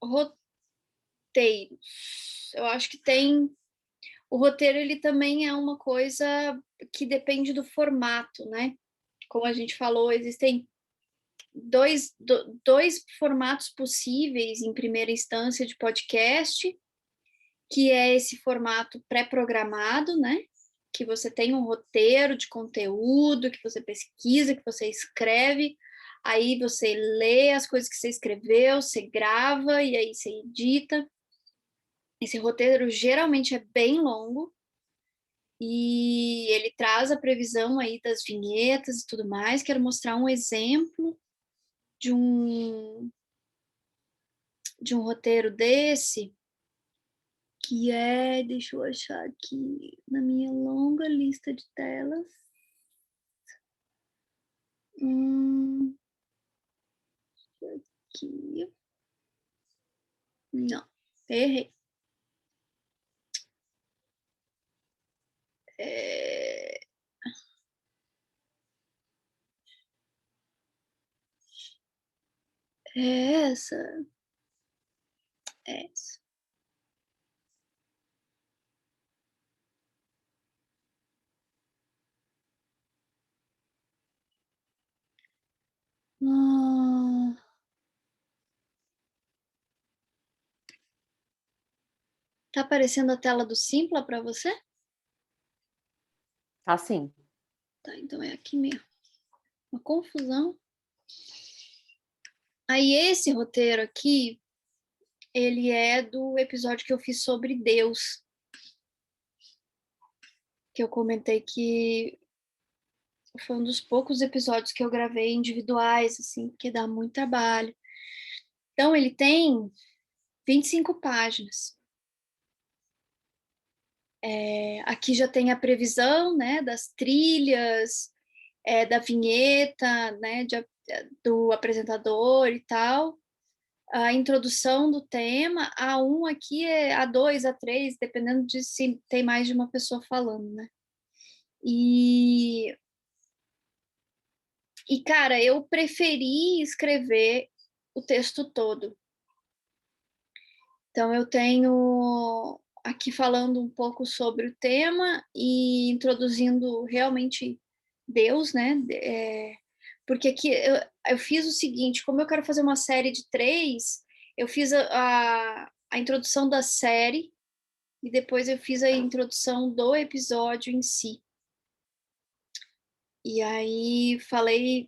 roteiros. Eu acho que tem... O roteiro, ele também é uma coisa que depende do formato, né? Como a gente falou, existem dois formatos possíveis em primeira instância de podcast, que é esse formato pré-programado, né? Que você tem um roteiro de conteúdo, que você pesquisa, que você escreve, aí você lê as coisas que você escreveu, você grava e aí você edita. Esse roteiro geralmente é bem longo e ele traz a previsão aí das vinhetas e tudo mais. Quero mostrar um exemplo de um roteiro desse, que deixa eu achar aqui na minha longa lista de telas. Aqui. Não, errei. É essa. É essa. Ah, tá aparecendo a tela do Simpla para você? Tá sim. Tá, então é aqui mesmo. Uma confusão. Aí esse roteiro aqui, ele é do episódio que eu fiz sobre Deus. Que eu comentei que foi um dos poucos episódios que eu gravei individuais, assim, porque dá muito trabalho. Então, ele tem 25 páginas. Aqui já tem a previsão, né, das trilhas, da vinheta, né, do apresentador e tal, a introdução do tema, A1 aqui é A2, A3, dependendo de se tem mais de uma pessoa falando, né? Cara, eu preferi escrever o texto todo. Então, eu tenho aqui falando um pouco sobre o tema e introduzindo realmente Deus, né? Porque aqui eu fiz o seguinte: como eu quero fazer uma série de 3, Eu fiz a introdução da série e depois eu fiz a introdução do episódio em si. E aí falei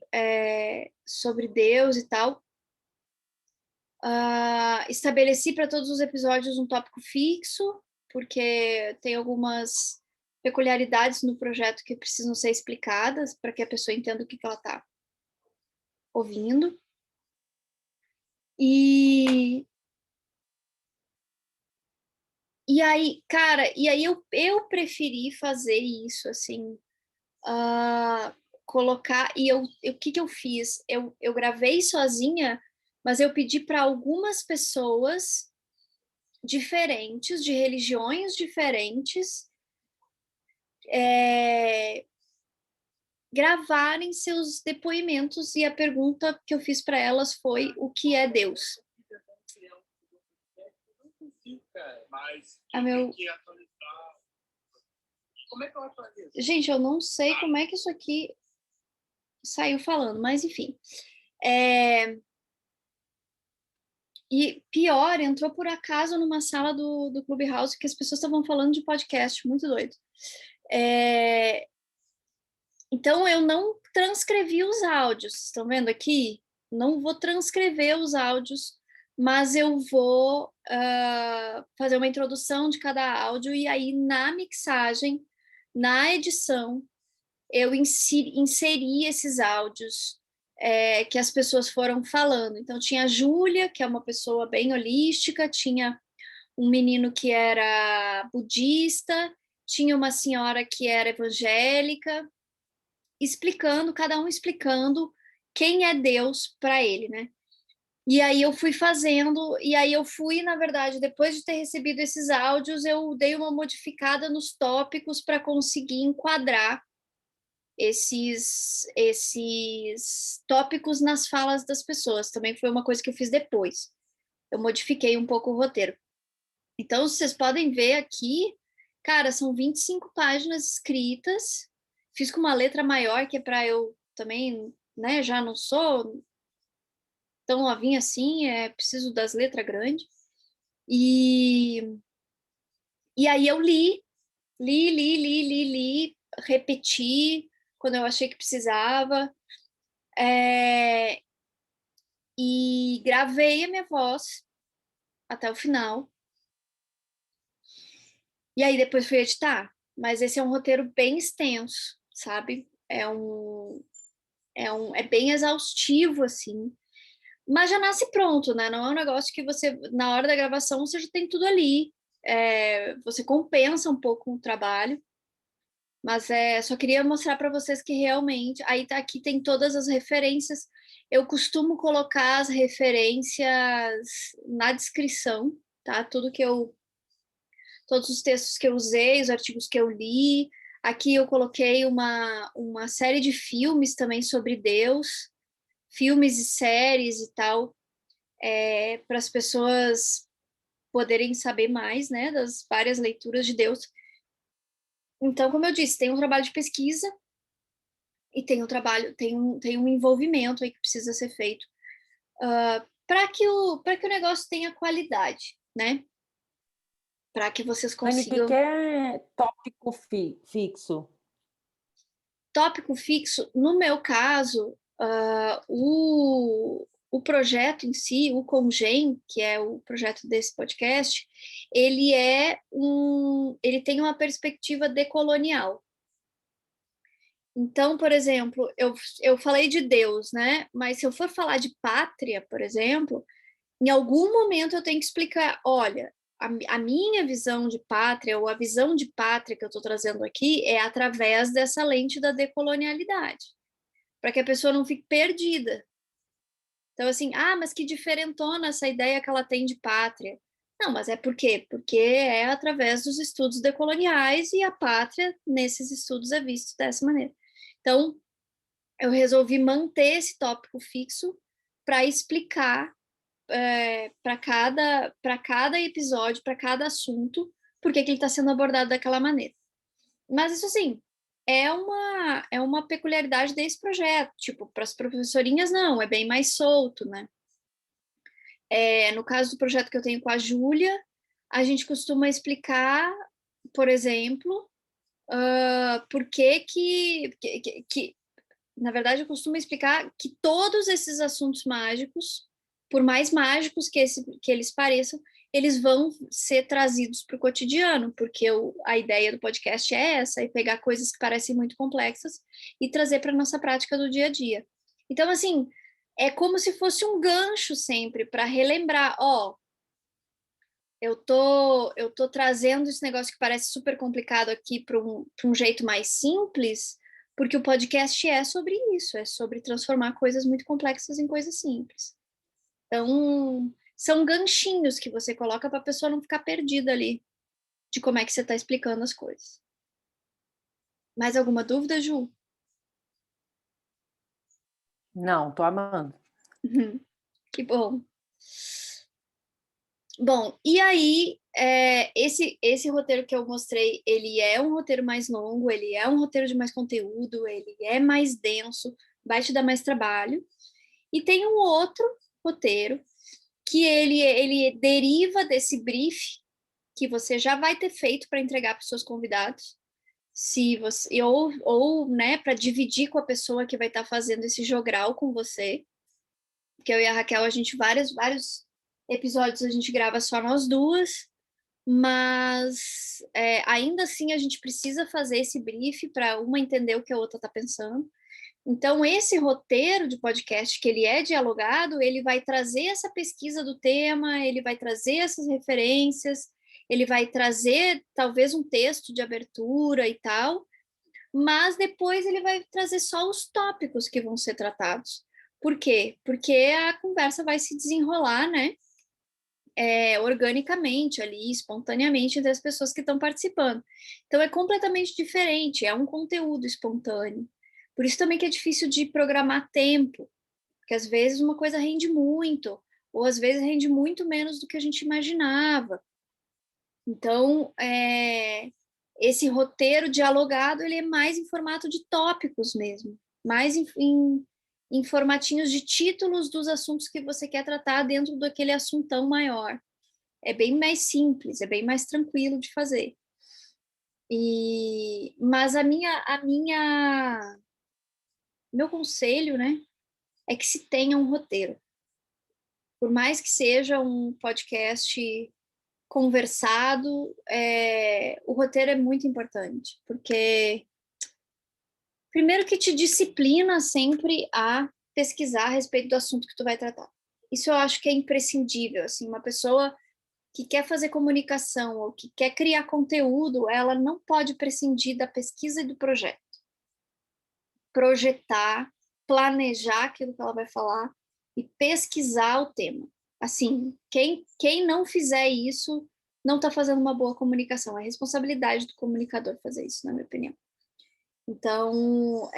sobre Deus e tal. Estabeleci para todos os episódios um tópico fixo, porque tem algumas peculiaridades no projeto que precisam ser explicadas para que a pessoa entenda o que ela está ouvindo. E aí, cara, eu preferi fazer isso, assim, colocar, o que eu fiz? Eu gravei sozinha, mas eu pedi para algumas pessoas diferentes, de religiões diferentes, gravarem seus depoimentos, e a pergunta que eu fiz para elas foi: o que é Deus? Meu... Gente, eu não sei como é que isso aqui saiu falando, mas enfim. E pior, entrou por acaso numa sala do Clubhouse que as pessoas estavam falando de podcast, muito doido. Então, eu não transcrevi os áudios, estão vendo aqui? Não vou transcrever os áudios, mas eu vou fazer uma introdução de cada áudio, e aí na mixagem, na edição, eu inseri esses áudios que as pessoas foram falando. Então, tinha a Júlia, que é uma pessoa bem holística, tinha um menino que era budista, tinha uma senhora que era evangélica, cada um explicando quem é Deus para ele, né? E aí eu fui fazendo, e aí eu fui, na verdade, depois de ter recebido esses áudios, eu dei uma modificada nos tópicos para conseguir enquadrar esses tópicos nas falas das pessoas. Também foi uma coisa que eu fiz depois. Eu modifiquei um pouco o roteiro. Então, vocês podem ver aqui, cara, são 25 páginas escritas. Fiz com uma letra maior, que é para eu também, né, já não sou tão novinha assim, preciso das letras grandes. E aí eu li, repeti quando eu achei que precisava, e gravei a minha voz até o final. E aí depois fui editar. Mas esse é um roteiro bem extenso, sabe? É bem exaustivo, assim. Mas já nasce pronto, né? Não é um negócio que você, na hora da gravação, você já tem tudo ali. Você compensa um pouco o trabalho. Mas só queria mostrar para vocês que realmente... Aí tá, aqui tem todas as referências. Eu costumo colocar as referências na descrição, tá? Todos os textos que eu usei, os artigos que eu li. Aqui eu coloquei uma série de filmes também sobre Deus, filmes e séries e tal, para as pessoas poderem saber mais, né, das várias leituras de Deus. Então, como eu disse, tem um trabalho de pesquisa e tem um trabalho, tem um envolvimento aí que precisa ser feito para que o negócio tenha qualidade, né? Para que vocês Anne, o que consigam. é tópico fixo? Tópico fixo, no meu caso, o projeto em si, o Congen, que é o projeto desse podcast, ele tem uma perspectiva decolonial. Então, por exemplo, eu falei de Deus, né? Mas se eu for falar de pátria, por exemplo, em algum momento eu tenho que explicar, olha, a minha visão de pátria, ou a visão de pátria que eu estou trazendo aqui, é através dessa lente da decolonialidade, para que a pessoa não fique perdida. Então, assim, mas que diferentona essa ideia que ela tem de pátria. Não, mas é por quê? Porque é através dos estudos decoloniais, e a pátria, nesses estudos, é visto dessa maneira. Então, eu resolvi manter esse tópico fixo para explicar para cada episódio, para cada assunto, por que ele está sendo abordado daquela maneira. Mas isso, assim, é uma peculiaridade desse projeto. Tipo, para as professorinhas, não, é bem mais solto, né? No caso do projeto que eu tenho com a Júlia, a gente costuma explicar, por exemplo, por que na verdade, eu costumo explicar que todos esses assuntos mágicos, por mais mágicos que eles pareçam, eles vão ser trazidos para o cotidiano, porque a ideia do podcast é essa, é pegar coisas que parecem muito complexas e trazer para a nossa prática do dia a dia. Então, assim, é como se fosse um gancho sempre para relembrar, eu tô trazendo esse negócio que parece super complicado aqui para um jeito mais simples, porque o podcast é sobre isso, é sobre transformar coisas muito complexas em coisas simples. Então, são ganchinhos que você coloca para a pessoa não ficar perdida ali de como é que você está explicando as coisas. Mais alguma dúvida, Ju? Não, tô amando. Que bom. Bom, e aí, esse roteiro que eu mostrei, ele é um roteiro mais longo, ele é um roteiro de mais conteúdo, ele é mais denso, vai te dar mais trabalho. E tem um outro roteiro que ele deriva desse brief que você já vai ter feito para entregar para os seus convidados, se você ou né, para dividir com a pessoa que vai estar fazendo esse jogral com você. Porque eu e a Raquel, a gente vários episódios a gente grava só nós duas, mas ainda assim a gente precisa fazer esse brief para uma entender o que a outra está pensando. Então, esse roteiro de podcast, que ele é dialogado, ele vai trazer essa pesquisa do tema, ele vai trazer essas referências, ele vai trazer talvez um texto de abertura e tal, mas depois ele vai trazer só os tópicos que vão ser tratados. Por quê? Porque a conversa vai se desenrolar, né? Organicamente ali, espontaneamente, entre as pessoas que estão participando. Então é completamente diferente, é um conteúdo espontâneo. Por isso também que é difícil de programar tempo, porque às vezes uma coisa rende muito, ou às vezes rende muito menos do que a gente imaginava. Então, esse roteiro dialogado, ele é mais em formato de tópicos mesmo, mais em formatinhos de títulos dos assuntos que você quer tratar dentro daquele assuntão maior. É bem mais simples, é bem mais tranquilo de fazer. Mas meu conselho, né, é que se tenha um roteiro. Por mais que seja um podcast conversado, o roteiro é muito importante, porque primeiro que te disciplina sempre a pesquisar a respeito do assunto que tu vai tratar. Isso eu acho que é imprescindível, assim, uma pessoa que quer fazer comunicação ou que quer criar conteúdo, ela não pode prescindir da pesquisa e do projeto. Projetar, planejar aquilo que ela vai falar e pesquisar o tema. Assim, quem não fizer isso não está fazendo uma boa comunicação. É responsabilidade do comunicador fazer isso, na minha opinião. Então,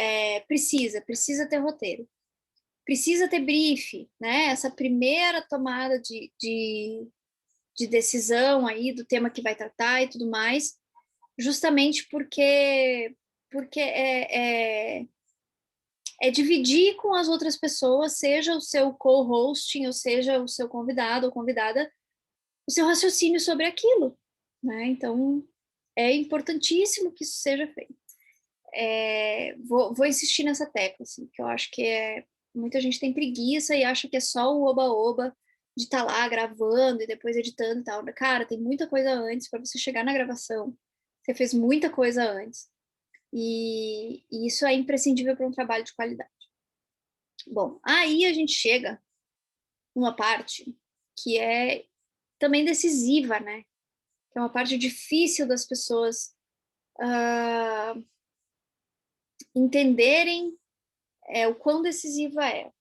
precisa ter roteiro. Precisa ter brief, né? Essa primeira tomada de decisão aí do tema que vai tratar e tudo mais, justamente porque é dividir com as outras pessoas, seja o seu co-hosting, ou seja o seu convidado ou convidada, o seu raciocínio sobre aquilo, né? Então, é importantíssimo que isso seja feito. Vou insistir nessa tecla, assim, que eu acho que muita gente tem preguiça e acha que é só o oba-oba de estar lá gravando e depois editando e tal. Cara, tem muita coisa antes para você chegar na gravação. Você fez muita coisa antes. E isso é imprescindível para um trabalho de qualidade. Bom, aí a gente chega numa parte que é também decisiva, né? Que é uma parte difícil das pessoas entenderem o quão decisiva é.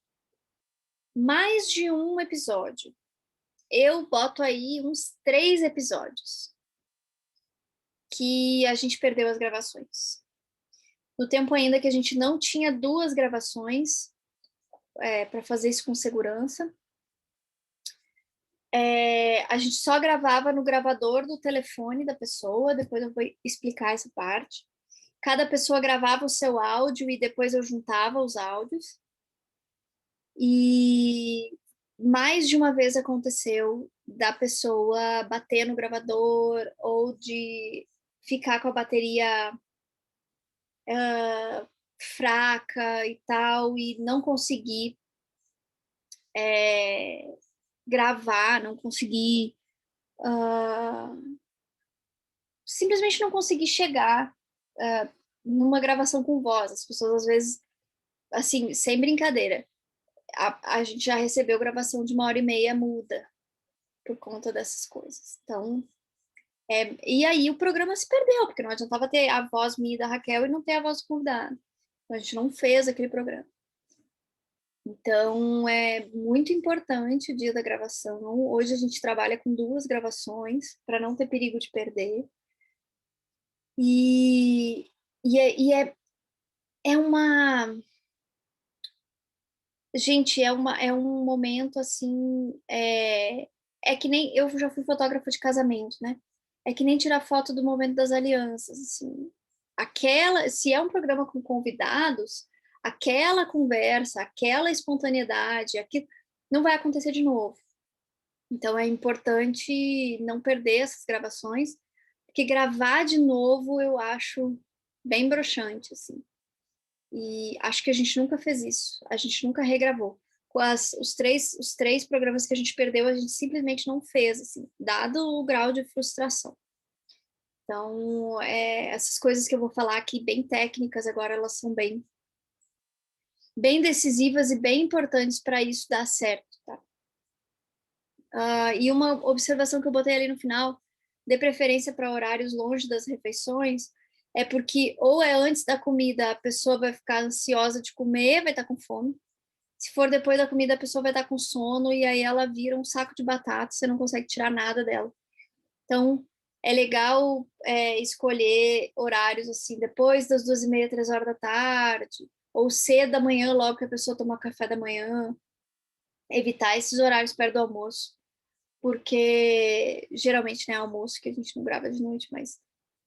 Mais de um episódio. Eu boto aí uns 3 episódios que a gente perdeu as gravações. No tempo ainda que a gente não tinha 2 gravações para fazer isso com segurança. A gente só gravava no gravador do telefone da pessoa, depois eu vou explicar essa parte. Cada pessoa gravava o seu áudio e depois eu juntava os áudios. E mais de uma vez aconteceu da pessoa bater no gravador ou de ficar com a bateria fraca e tal, e não conseguir gravar, não conseguir simplesmente não conseguir chegar numa gravação com voz. As pessoas às vezes, assim, sem brincadeira, a gente já recebeu gravação de 1h30 muda por conta dessas coisas. Então, e aí o programa se perdeu, porque não adiantava ter a voz minha e da Raquel e não ter a voz do convidado. Então, a gente não fez aquele programa. Então, é muito importante o dia da gravação. Hoje a gente trabalha com 2 gravações para não ter perigo de perder. E, é uma... Gente, é um momento, assim... É que nem... Eu já fui fotógrafa de casamento, né? É que nem tirar foto do momento das alianças, assim. Se é um programa com convidados, aquela conversa, aquela espontaneidade, não vai acontecer de novo. Então é importante não perder essas gravações, porque gravar de novo eu acho bem broxante, assim. E acho que a gente nunca fez isso, a gente nunca regravou. Os três programas que a gente perdeu, a gente simplesmente não fez, assim, dado o grau de frustração. Então, essas coisas que eu vou falar aqui, bem técnicas agora, elas são bem decisivas e bem importantes para isso dar certo, tá? E uma observação que eu botei ali no final, dê preferência para horários longe das refeições, é porque ou é antes da comida, a pessoa vai ficar ansiosa de comer, vai estar com fome. Se for depois da comida, a pessoa vai estar com sono e aí ela vira um saco de batata, você não consegue tirar nada dela. Então, é legal escolher horários assim, depois das 2h30, 3 horas da tarde, ou cedo da manhã, logo que a pessoa toma café da manhã. Evitar esses horários perto do almoço, porque geralmente, né, almoço que a gente não grava de noite, mas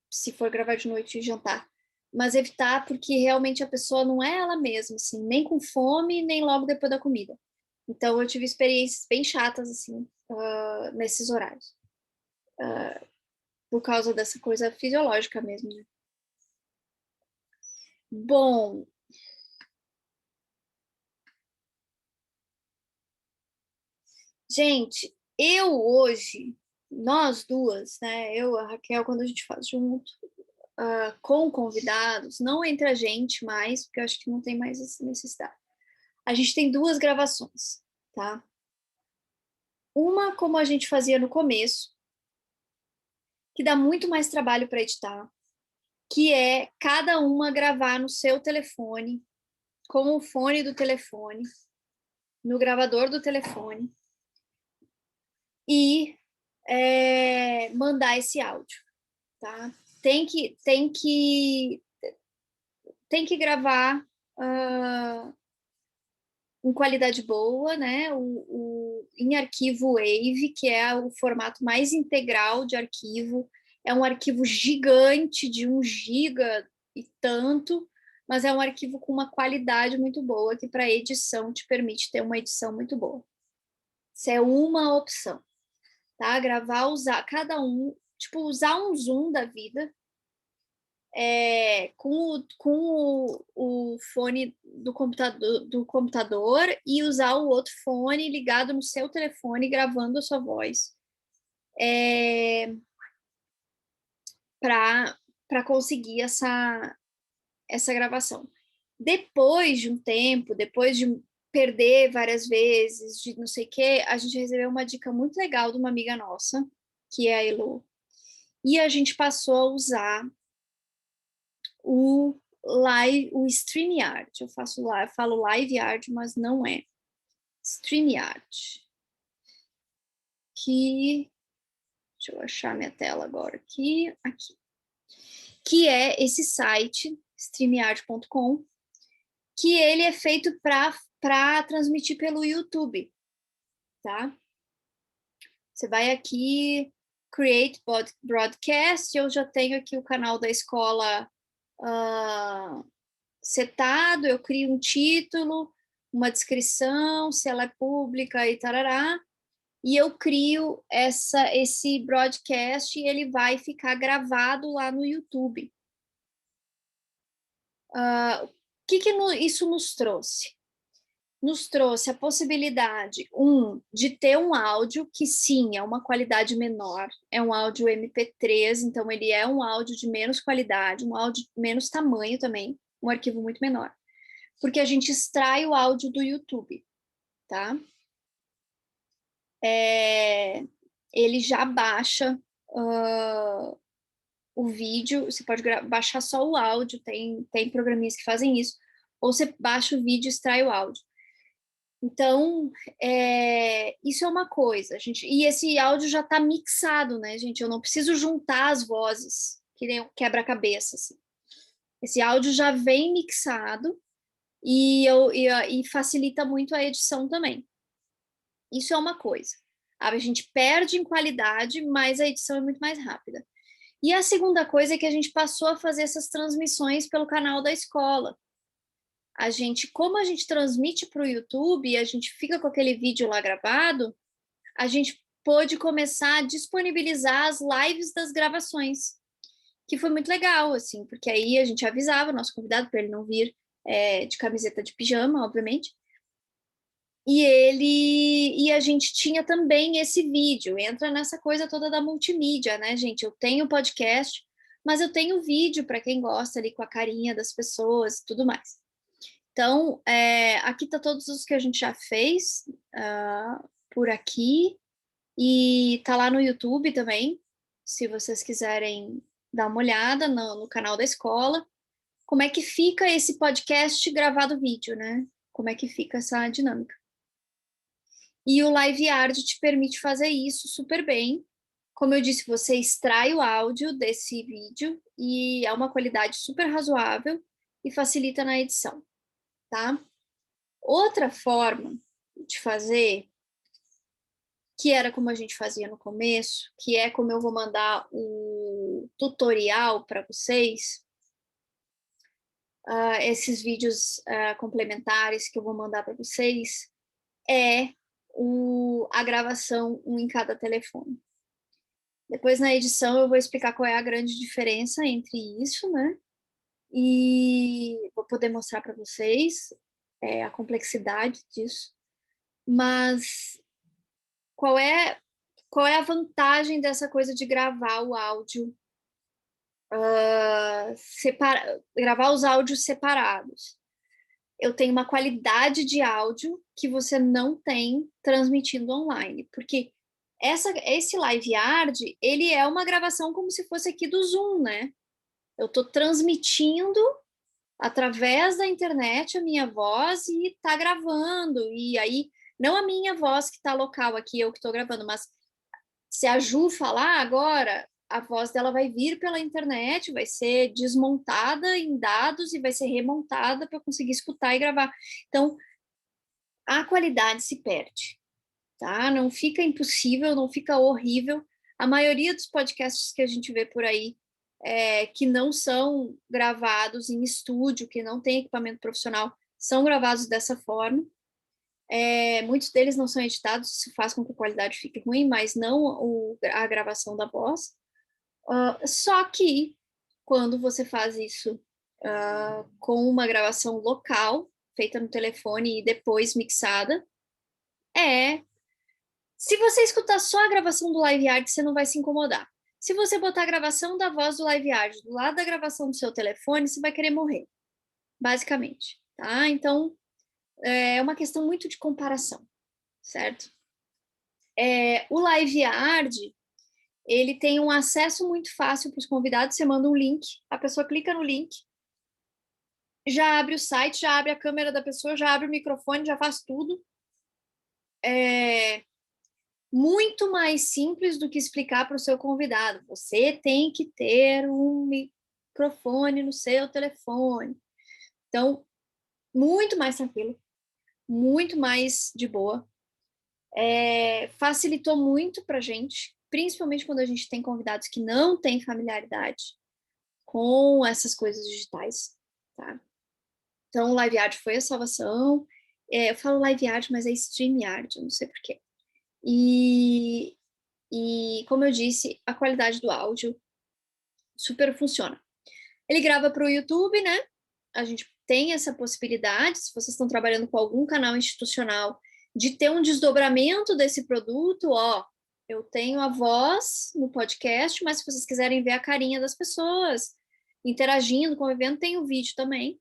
se for gravar de noite, jantar. Mas evitar porque realmente a pessoa não é ela mesma, assim, nem com fome, nem logo depois da comida. Então eu tive experiências bem chatas, assim, nesses horários. Por causa dessa coisa fisiológica mesmo, né? Bom, gente, nós duas, né? Eu, a Raquel, quando a gente faz junto, com convidados, não entre a gente mais, porque eu acho que não tem mais essa necessidade. A gente tem 2 gravações, tá? Uma, como a gente fazia no começo, que dá muito mais trabalho para editar, que é cada uma gravar no seu telefone, com o fone do telefone, no gravador do telefone, e mandar esse áudio, tá? Tem que gravar em qualidade boa, né? Em arquivo WAV, que é o formato mais integral de arquivo. É um arquivo gigante de 1 GB e tanto, mas é um arquivo com uma qualidade muito boa, que para edição te permite ter uma edição muito boa. Isso é uma opção, tá? Gravar, usar cada um, tipo, usar um Zoom da vida, com o fone do computador e usar o outro fone ligado no seu telefone, gravando a sua voz, para conseguir essa gravação. Depois de um tempo, depois de perder várias vezes, de não sei o quê, a gente recebeu uma dica muito legal de uma amiga nossa, que é a Elo, e a gente passou a usar o StreamYard. Eu falo LiveYard, mas não é. StreamYard. Deixa eu achar minha tela agora aqui. Que é esse site, StreamYard.com, que ele é feito para transmitir pelo YouTube, tá? Você vai aqui, Create Broadcast, eu já tenho aqui o canal da escola setado, eu crio um título, uma descrição, se ela é pública e tarará, e eu crio esse broadcast e ele vai ficar gravado lá no YouTube. O que isso nos trouxe? Nos trouxe a possibilidade, de ter um áudio que sim, é uma qualidade menor, é um áudio MP3, então ele é um áudio de menos qualidade, um áudio de menos tamanho também, um arquivo muito menor, porque a gente extrai o áudio do YouTube, tá? Ele já baixa o vídeo, você pode baixar só o áudio, tem programinhas que fazem isso, ou você baixa o vídeo e extrai o áudio. Então, isso é uma coisa, gente. E esse áudio já está mixado, né, gente? Eu não preciso juntar as vozes, que nem um quebra-cabeça. Assim. Esse áudio já vem mixado e facilita muito a edição também. Isso é uma coisa. A gente perde em qualidade, mas a edição é muito mais rápida. E a segunda coisa é que a gente passou a fazer essas transmissões pelo canal da escola. Como a gente transmite para o YouTube e a gente fica com aquele vídeo lá gravado, a gente pôde começar a disponibilizar as lives das gravações, que foi muito legal, assim, porque aí a gente avisava o nosso convidado para ele não vir de camiseta de pijama, obviamente, e a gente tinha também esse vídeo, entra nessa coisa toda da multimídia, né, gente? Eu tenho podcast, mas eu tenho vídeo para quem gosta ali com a carinha das pessoas e tudo mais. Então, aqui está todos os que a gente já fez por aqui, e está lá no YouTube também, se vocês quiserem dar uma olhada no canal da escola. Como é que fica esse podcast gravado vídeo, né? Como é que fica essa dinâmica. E o LiveYard te permite fazer isso super bem. Como eu disse, você extrai o áudio desse vídeo e é uma qualidade super razoável e facilita na edição, tá? Outra forma de fazer, que era como a gente fazia no começo, que é como eu vou mandar o tutorial para vocês, esses vídeos complementares que eu vou mandar para vocês, a gravação um em cada telefone. Depois, na edição, eu vou explicar qual é a grande diferença entre isso, né? E vou poder mostrar para vocês a complexidade disso. Mas qual é a vantagem dessa coisa de gravar o áudio, gravar os áudios separados? Eu tenho uma qualidade de áudio que você não tem transmitindo online, porque esse LiveYard, ele é uma gravação como se fosse aqui do Zoom, né? Eu estou transmitindo através da internet a minha voz e tá gravando, e aí, não a minha voz que está local aqui, eu que estou gravando, mas se a Ju falar agora, a voz dela vai vir pela internet, vai ser desmontada em dados e vai ser remontada para conseguir escutar e gravar. Então, a qualidade se perde, tá? Não fica impossível, não fica horrível. A maioria dos podcasts que a gente vê por aí, que não são gravados em estúdio, que não tem equipamento profissional, são gravados dessa forma. Muitos deles não são editados, isso faz com que a qualidade fique ruim, mas não a gravação da voz. Só que, quando você faz isso com uma gravação local, feita no telefone e depois mixada, se você escutar só a gravação do LiveYard, você não vai se incomodar. Se você botar a gravação da voz do LiveYard do lado da gravação do seu telefone, você vai querer morrer, basicamente, tá? Então, é uma questão muito de comparação, certo? O LiveYard, ele tem um acesso muito fácil para os convidados, você manda um link, a pessoa clica no link, já abre o site, já abre a câmera da pessoa, já abre o microfone, já faz tudo. Muito mais simples do que explicar para o seu convidado. Você tem que ter um microfone no seu telefone. Então, muito mais tranquilo, muito mais de boa. Facilitou muito para a gente, principalmente quando a gente tem convidados que não têm familiaridade com essas coisas digitais, tá? Então, o LiveYard foi a salvação Eu falo LiveYard, mas é StreamYard, eu não sei porquê. E como eu disse, a qualidade do áudio super funciona. Ele grava para o YouTube, né? A gente tem essa possibilidade, se vocês estão trabalhando com algum canal institucional, de ter um desdobramento desse produto, ó, eu tenho a voz no podcast, mas se vocês quiserem ver a carinha das pessoas interagindo, convivendo, tem o vídeo também.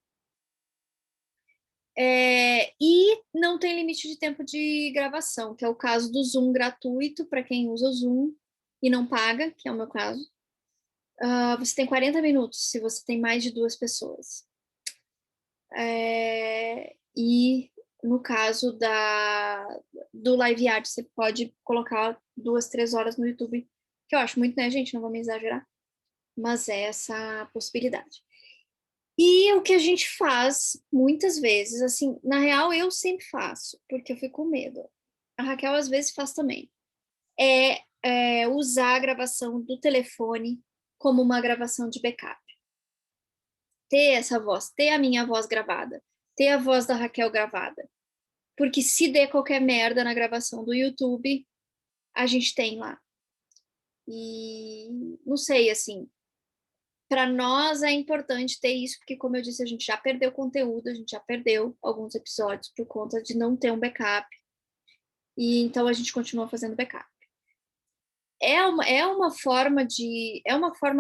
E não tem limite de tempo de gravação, que é o caso do Zoom gratuito, para quem usa o Zoom e não paga, que é o meu caso. Você tem 40 minutos se você tem mais de 2 pessoas. E no caso do LiveYard, você pode colocar 2, 3 horas no YouTube, que eu acho muito, né, gente? Não vamos exagerar. Mas é essa possibilidade. E o que a gente faz, muitas vezes, assim, na real, eu sempre faço, porque eu fico com medo. A Raquel, às vezes, faz também. Usar a gravação do telefone como uma gravação de backup. Ter essa voz, ter a minha voz gravada, ter a voz da Raquel gravada. Porque se der qualquer merda na gravação do YouTube, a gente tem lá. E não sei, assim, para nós é importante ter isso, porque, como eu disse, a gente já perdeu conteúdo, a gente já perdeu alguns episódios por conta de não ter um backup. E então a gente continua fazendo backup. É uma forma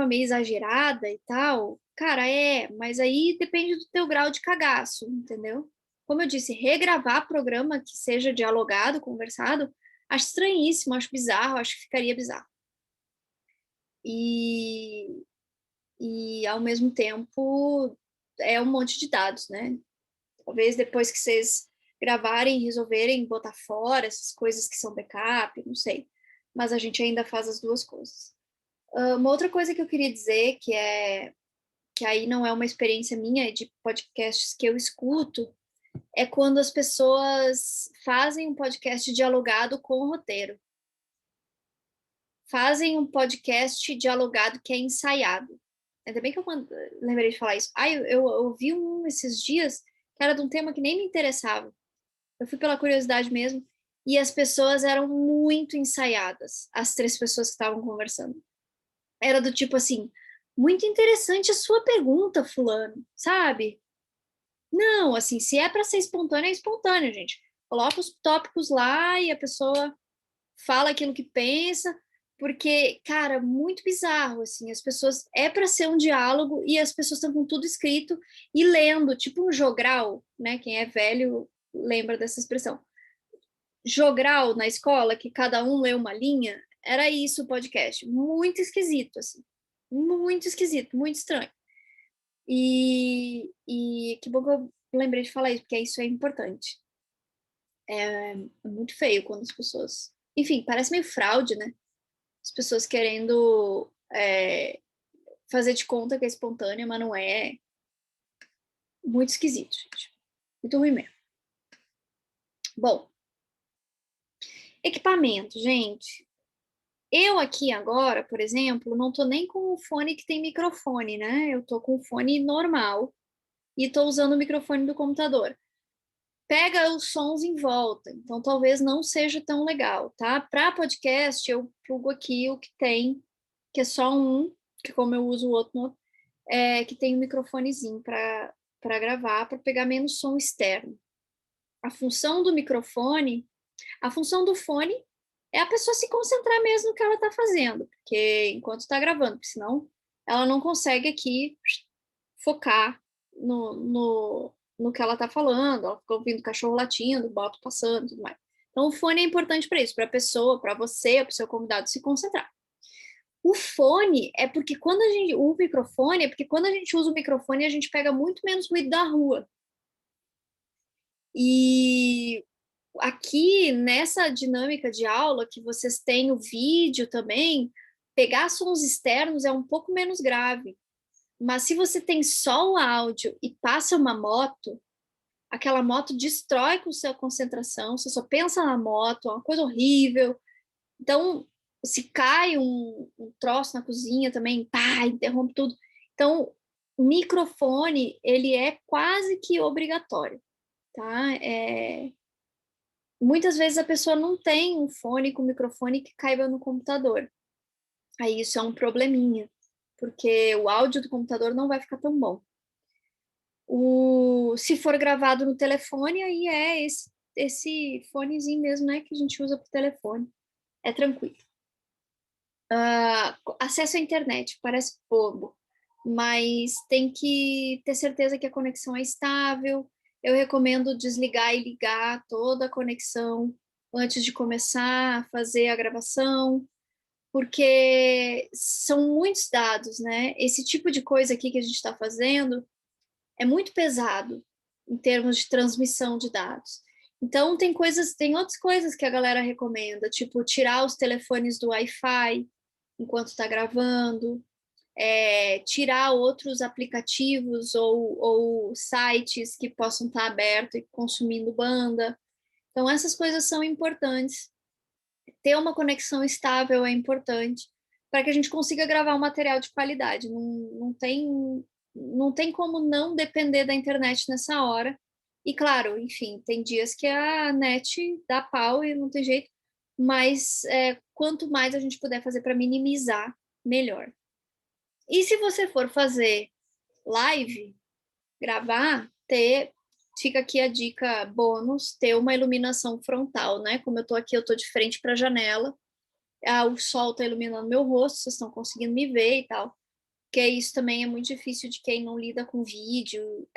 meio exagerada e tal, cara, mas aí depende do teu grau de cagaço, entendeu? Como eu disse, regravar programa que seja dialogado, conversado, acho estranhíssimo, acho bizarro, acho que ficaria bizarro. E ao mesmo tempo é um monte de dados, né? Talvez depois que vocês gravarem e resolverem botar fora essas coisas que são backup, não sei. Mas a gente ainda faz as duas coisas. Uma outra coisa que eu queria dizer, que aí não é uma experiência minha, é de podcasts que eu escuto, é quando as pessoas fazem um podcast dialogado com o roteiro. Fazem um podcast dialogado que é ensaiado. Ainda bem que eu lembrei de falar isso. Eu ouvi um esses dias que era de um tema que nem me interessava. Eu fui pela curiosidade mesmo. E as pessoas eram muito ensaiadas, as 3 pessoas que estavam conversando. Era do tipo assim, muito interessante a sua pergunta, fulano, sabe? Não, assim, se é para ser espontâneo, é espontâneo, gente. Coloca os tópicos lá e a pessoa fala aquilo que pensa, porque, cara, muito bizarro, assim, as pessoas, é para ser um diálogo e as pessoas estão com tudo escrito e lendo, tipo um jogral, né? Quem é velho lembra dessa expressão. Jogral na escola, que cada um lê uma linha, era isso o podcast. Muito esquisito, assim. Muito esquisito, muito estranho. E que bom que eu lembrei de falar isso, porque isso é importante. É muito feio quando as pessoas. Enfim, parece meio fraude, né? As pessoas querendo fazer de conta que é espontânea, mas não é. Muito esquisito, gente. Muito ruim mesmo. Bom, equipamento, gente. Eu aqui agora, por exemplo, não tô nem com o fone que tem microfone, né? Eu tô com o fone normal e tô usando o microfone do computador. Pega os sons em volta, então talvez não seja tão legal, tá? Para podcast, eu plugo aqui o que tem, que é só um, que como eu uso o outro, que tem um microfonezinho para gravar, para pegar menos som externo. A função do microfone, a função do fone é a pessoa se concentrar mesmo no que ela está fazendo, porque enquanto está gravando, porque senão ela não consegue aqui focar no que ela está falando, ela fica ouvindo o cachorro latindo, boto passando e tudo mais. Então, o fone é importante para isso, para a pessoa, para você, para o seu convidado se concentrar. O fone é porque quando a gente. O microfone é porque quando a gente usa o microfone, a gente pega muito menos ruído da rua. E aqui, nessa dinâmica de aula, que vocês têm o vídeo também, pegar sons externos é um pouco menos grave. Mas se você tem só o áudio e passa uma moto, aquela moto destrói com sua concentração, você só pensa na moto, é uma coisa horrível. Então, se cai um troço na cozinha também, pá, interrompe tudo. Então, o microfone, ele é quase que obrigatório. tá? Muitas vezes a pessoa não tem um fone com microfone que caiba no computador. Aí isso é um probleminha, porque o áudio do computador não vai ficar tão bom. Se for gravado no telefone, aí é esse fonezinho mesmo, né, que a gente usa para o telefone. É tranquilo. Acesso à internet, parece bobo, mas tem que ter certeza que a conexão é estável. Eu recomendo desligar e ligar toda a conexão antes de começar a fazer a gravação, porque são muitos dados, né? Esse tipo de coisa aqui que a gente está fazendo é muito pesado em termos de transmissão de dados. Então, tem outras coisas que a galera recomenda, tipo tirar os telefones do Wi-Fi enquanto está gravando, tirar outros aplicativos ou sites que possam estar abertos e consumindo banda. Então, essas coisas são importantes. Ter uma conexão estável é importante para que a gente consiga gravar um material de qualidade. Não tem como não depender da internet nessa hora. E claro, enfim, tem dias que a net dá pau e não tem jeito, mas quanto mais a gente puder fazer para minimizar, melhor. E se você for fazer live, gravar, fica aqui a dica bônus, ter uma iluminação frontal, né? Como eu tô aqui, eu tô de frente para a janela, o sol tá iluminando meu rosto, vocês estão conseguindo me ver e tal. Que isso também é muito difícil de quem não lida com vídeo,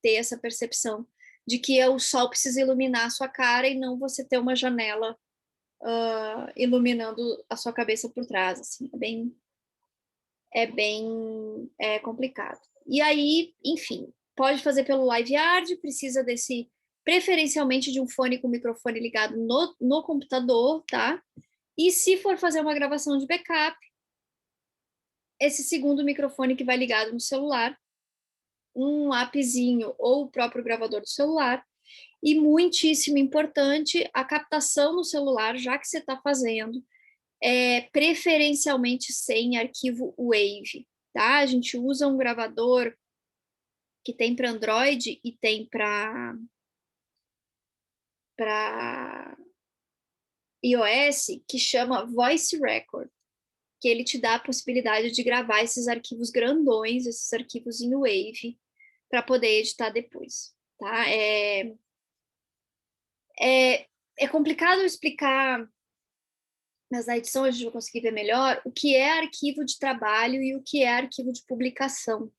ter essa percepção de que o sol precisa iluminar a sua cara e não você ter uma janela iluminando a sua cabeça por trás, assim, é bem complicado. E aí, enfim, pode fazer pelo LiveYard, precisa preferencialmente de um fone com microfone ligado no computador, tá? E se for fazer uma gravação de backup, esse segundo microfone que vai ligado no celular, um appzinho ou o próprio gravador do celular. E muitíssimo importante, a captação no celular, já que você está fazendo, preferencialmente sem arquivo WAV, tá? A gente usa um gravador que tem para Android e tem para iOS, que chama Voice Record, que ele te dá a possibilidade de gravar esses arquivos grandões, esses arquivos em WAV, para poder editar depois, tá? É complicado explicar, mas na edição a gente vai conseguir ver melhor o que é arquivo de trabalho e o que é arquivo de publicação.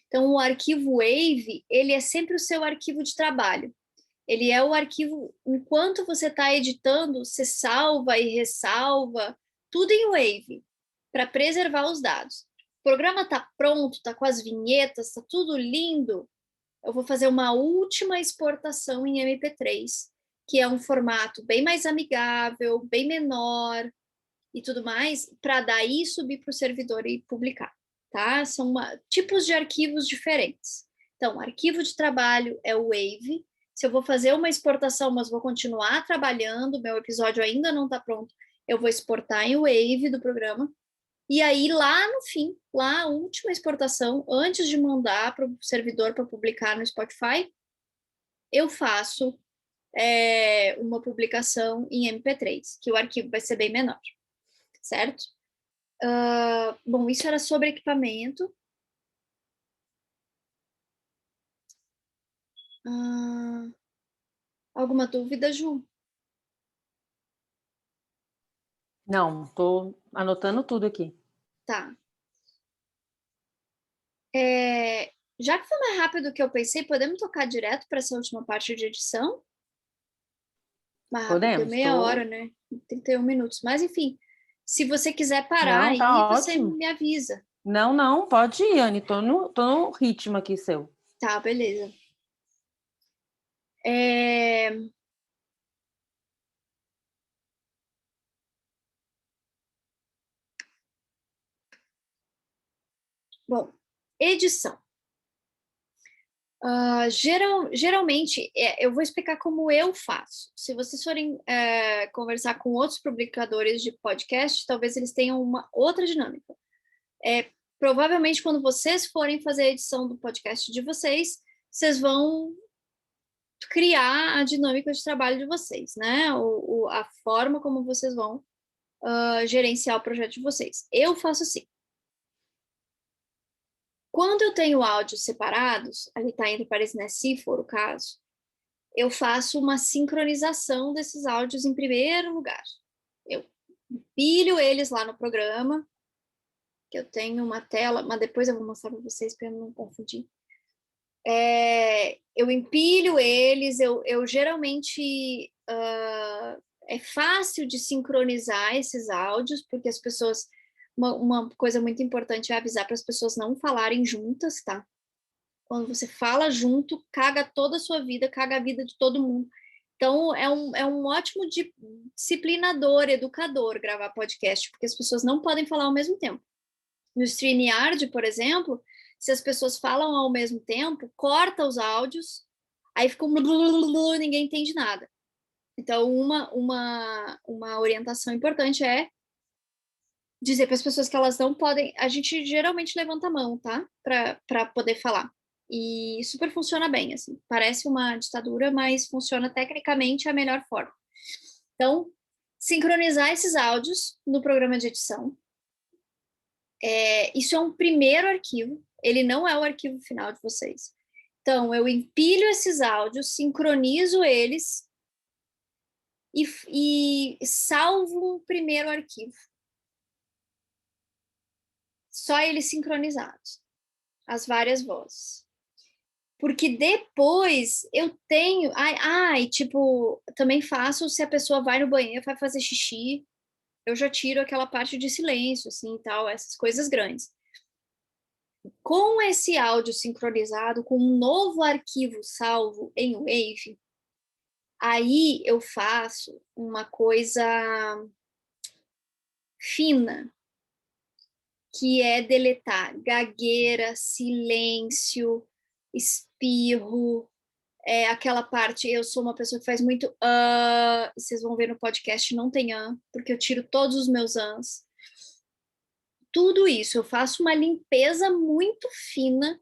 Então, o arquivo WAV, ele é sempre o seu arquivo de trabalho. Ele é o arquivo, enquanto você está editando, você salva e ressalva, tudo em WAV, para preservar os dados. O programa está pronto, está com as vinhetas, está tudo lindo. Eu vou fazer uma última exportação em MP3, que é um formato bem mais amigável, bem menor e tudo mais, para daí subir para o servidor e publicar, tá? São tipos de arquivos diferentes. Então, arquivo de trabalho é o WAV. Se eu vou fazer uma exportação, mas vou continuar trabalhando, meu episódio ainda não está pronto, eu vou exportar em WAV do programa. E aí, lá no fim, lá a última exportação, antes de mandar para o servidor para publicar no Spotify, eu faço uma publicação em MP3, que o arquivo vai ser bem menor, certo? Bom, isso era sobre equipamento. Alguma dúvida, Ju? Não, estou anotando tudo aqui. Tá. Já que foi mais rápido do que eu pensei, podemos tocar direto para essa última parte de edição? Mais rápido, deu Podemos? meia hora, né? 31 minutos. Mas, enfim, se você quiser parar Não, aí, tá você ótimo. me avisa. Não, pode ir, Anne. Tô no ritmo aqui seu. Tá, beleza. Bom, edição. Geralmente, eu vou explicar como eu faço. Se vocês forem conversar com outros publicadores de podcast, talvez eles tenham uma outra dinâmica. Provavelmente, quando vocês forem fazer a edição do podcast de vocês vão criar a dinâmica de trabalho de vocês, né? A forma como vocês vão gerenciar o projeto de vocês. Eu faço assim. Quando eu tenho áudios separados, ali tá entre parênteses, né, se for o caso, eu faço uma sincronização desses áudios em primeiro lugar. Eu empilho eles lá no programa, que eu tenho uma tela, mas depois eu vou mostrar para vocês para não confundir. Eu empilho eles, eu geralmente é fácil de sincronizar esses áudios, porque as pessoas, uma coisa muito importante é avisar para as pessoas não falarem juntas, tá? Quando você fala junto, caga toda a sua vida, caga a vida de todo mundo. Então, é um ótimo disciplinador, educador gravar podcast, porque as pessoas não podem falar ao mesmo tempo. No StreamYard, por exemplo, se as pessoas falam ao mesmo tempo, corta os áudios, aí fica ninguém entende nada. Então, uma orientação importante é dizer para as pessoas que elas não podem. A gente geralmente levanta a mão, tá? Para poder falar. E super funciona bem, assim. Parece uma ditadura, mas funciona tecnicamente a melhor forma. Então, sincronizar esses áudios no programa de edição. Isso é um primeiro arquivo, ele não é o arquivo final de vocês. Então, eu empilho esses áudios, sincronizo eles e salvo um primeiro arquivo. Só eles sincronizados, as várias vozes. Porque depois eu tenho. E tipo, também faço se a pessoa vai no banheiro, vai fazer xixi, eu já tiro aquela parte de silêncio, assim e tal, essas coisas grandes. Com esse áudio sincronizado, com um novo arquivo salvo em Wave, aí eu faço uma coisa fina, que é deletar gagueira, silêncio, espirro, aquela parte, eu sou uma pessoa que faz muito vocês vão ver no podcast, não tem porque eu tiro todos os meus tudo isso, eu faço uma limpeza muito fina,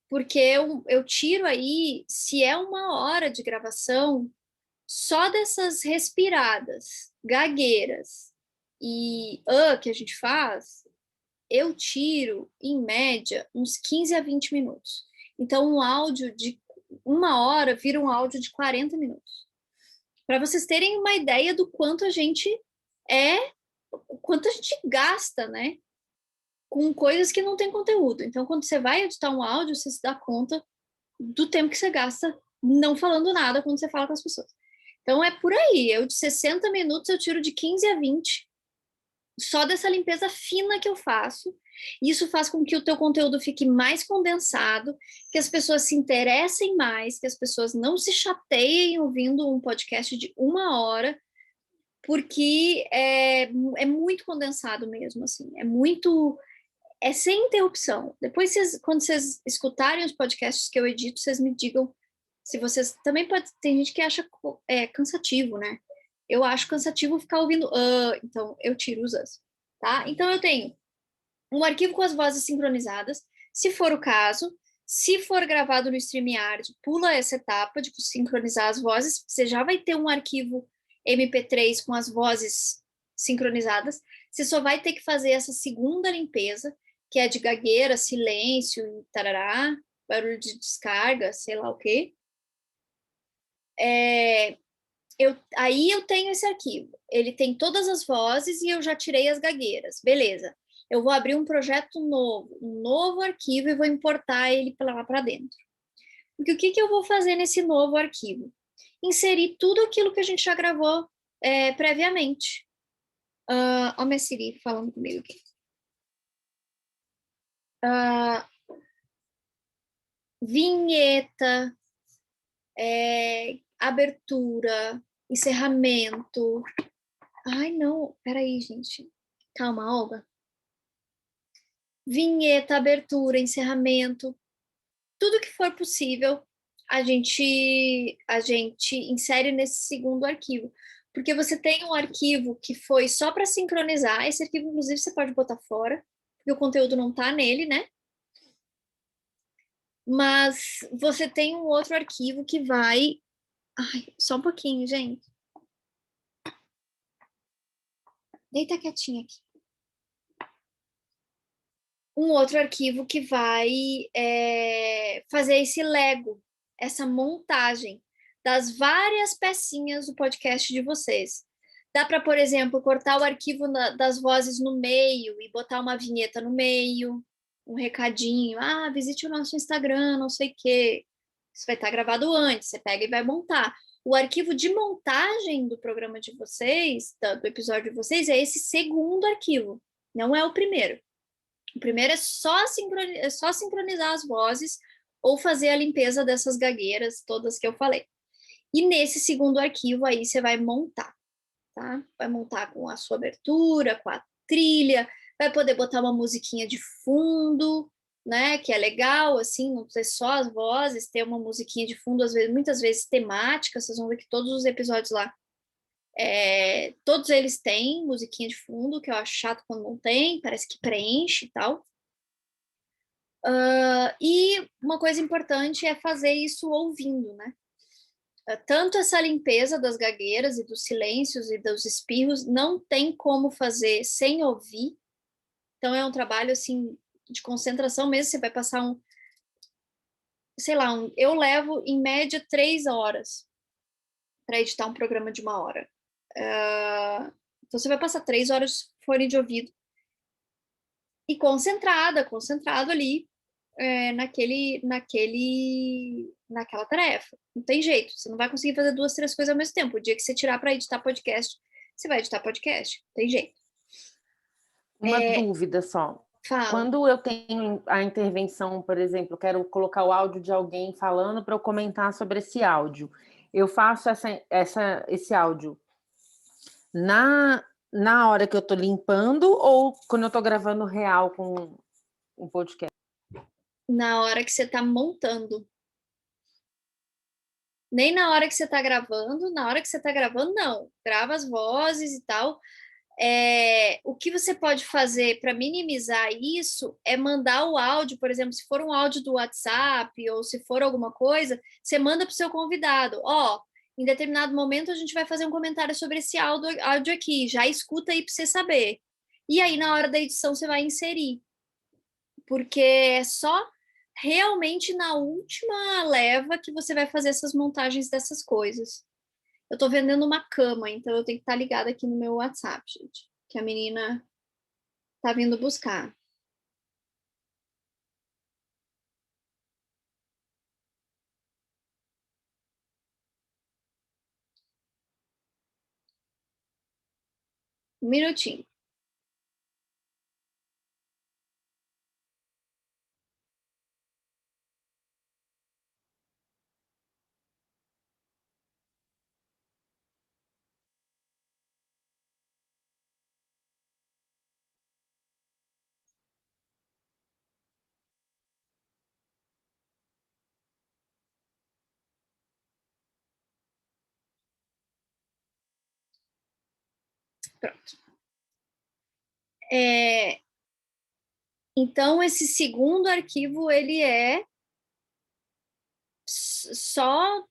porque eu tiro aí, se é 1 hora de gravação, só dessas respiradas, gagueiras e que a gente faz, eu tiro, em média, uns 15 a 20 minutos. Então, um áudio de 1 hora vira um áudio de 40 minutos. Para vocês terem uma ideia do quanto a gente o quanto a gente gasta, né? Com coisas que não tem conteúdo. Então, quando você vai editar um áudio, você se dá conta do tempo que você gasta não falando nada quando você fala com as pessoas. Então, é por aí. Eu, de 60 minutos, eu tiro de 15 a 20 só dessa limpeza fina que eu faço. Isso faz com que o teu conteúdo fique mais condensado, que as pessoas se interessem mais, que as pessoas não se chateiem ouvindo um podcast de 1 hora, porque é muito condensado mesmo, assim. É sem interrupção. Depois, quando vocês escutarem os podcasts que eu edito, vocês me digam se vocês... Também pode... Tem gente que acha cansativo, né? Eu acho cansativo ficar ouvindo então eu tiro os tá? Então eu tenho um arquivo com as vozes sincronizadas, se for o caso. Se for gravado no StreamYard, pula essa etapa de sincronizar as vozes, você já vai ter um arquivo MP3 com as vozes sincronizadas. Você só vai ter que fazer essa segunda limpeza, que é de gagueira, silêncio e tarará, barulho de descarga, sei lá o quê. Aí eu tenho esse arquivo. Ele tem todas as vozes e eu já tirei as gagueiras. Beleza. Eu vou abrir um projeto novo, um novo arquivo e vou importar ele lá para dentro. Porque o que eu vou fazer nesse novo arquivo? Inserir tudo aquilo que a gente já gravou previamente. Olha a minha Siri falando comigo aqui. Vinheta, abertura, encerramento. Ai, não, peraí, gente. Calma, Olga. Vinheta, abertura, encerramento. Tudo que for possível, a gente insere nesse segundo arquivo. Porque você tem um arquivo que foi só para sincronizar. Esse arquivo, inclusive, você pode botar fora, porque o conteúdo não está nele, né? Mas você tem um outro arquivo que vai... Ai, só um pouquinho, gente. Deita quietinha aqui. Um outro arquivo que vai fazer esse Lego, essa montagem das várias pecinhas do podcast de vocês. Dá para, por exemplo, cortar o arquivo das vozes no meio e botar uma vinheta no meio, um recadinho. Ah, visite o nosso Instagram, não sei o quê. Isso vai estar gravado antes, você pega e vai montar. O arquivo de montagem do programa de vocês, do episódio de vocês, é esse segundo arquivo, não é o primeiro. O primeiro é só sincronizar as vozes ou fazer a limpeza dessas gagueiras todas que eu falei. E nesse segundo arquivo aí você vai montar, tá? Vai montar com a sua abertura, com a trilha, vai poder botar uma musiquinha de fundo, né? Que é legal, assim, não ser só as vozes, ter uma musiquinha de fundo, às vezes, muitas vezes temática. Vocês vão ver que todos os episódios lá, todos eles têm musiquinha de fundo, que eu acho chato quando não tem, parece que preenche e tal. E uma coisa importante é fazer isso ouvindo, né? Tanto essa limpeza das gagueiras e dos silêncios e dos espirros não tem como fazer sem ouvir. Então é um trabalho assim de concentração mesmo. Você vai passar sei lá, eu levo em média 3 horas para editar um programa de 1 hora. Então você vai passar 3 horas de fone de ouvido e concentrado ali naquela tarefa. Não tem jeito, você não vai conseguir fazer 2, 3 coisas ao mesmo tempo. O dia que você tirar para editar podcast, você vai editar podcast, não tem jeito. Uma dúvida só. Fala. Quando eu tenho a intervenção, por exemplo, quero colocar o áudio de alguém falando para eu comentar sobre esse áudio, eu faço esse áudio na hora que eu estou limpando ou quando eu estou gravando real com um podcast? Na hora que você está montando. Nem na hora que você está gravando, na hora que você está gravando, não. Grava as vozes e tal. O que você pode fazer para minimizar isso é mandar o áudio, por exemplo, se for um áudio do WhatsApp ou se for alguma coisa, você manda para o seu convidado. Ó, em determinado momento a gente vai fazer um comentário sobre esse áudio aqui, já escuta aí para você saber. E aí, na hora da edição, você vai inserir. Porque é só realmente na última leva que você vai fazer essas montagens dessas coisas. Eu tô vendendo uma cama, então eu tenho que estar ligada aqui no meu WhatsApp, gente, que a menina tá vindo buscar. Um minutinho. Pronto. Então, esse segundo arquivo, ele é só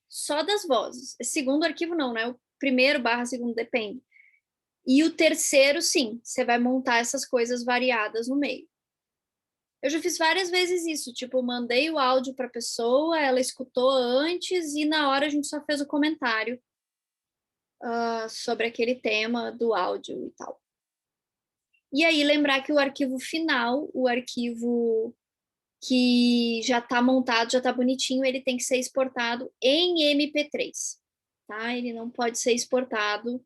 das vozes. Esse segundo arquivo não, né? O primeiro / segundo, depende. E o terceiro, sim, você vai montar essas coisas variadas no meio. Eu já fiz várias vezes isso, tipo, mandei o áudio para a pessoa, ela escutou antes e na hora a gente só fez o comentário sobre aquele tema do áudio e tal. E aí lembrar que o arquivo final, o arquivo que já está montado, já está bonitinho, ele tem que ser exportado em MP3, tá? Ele não pode ser exportado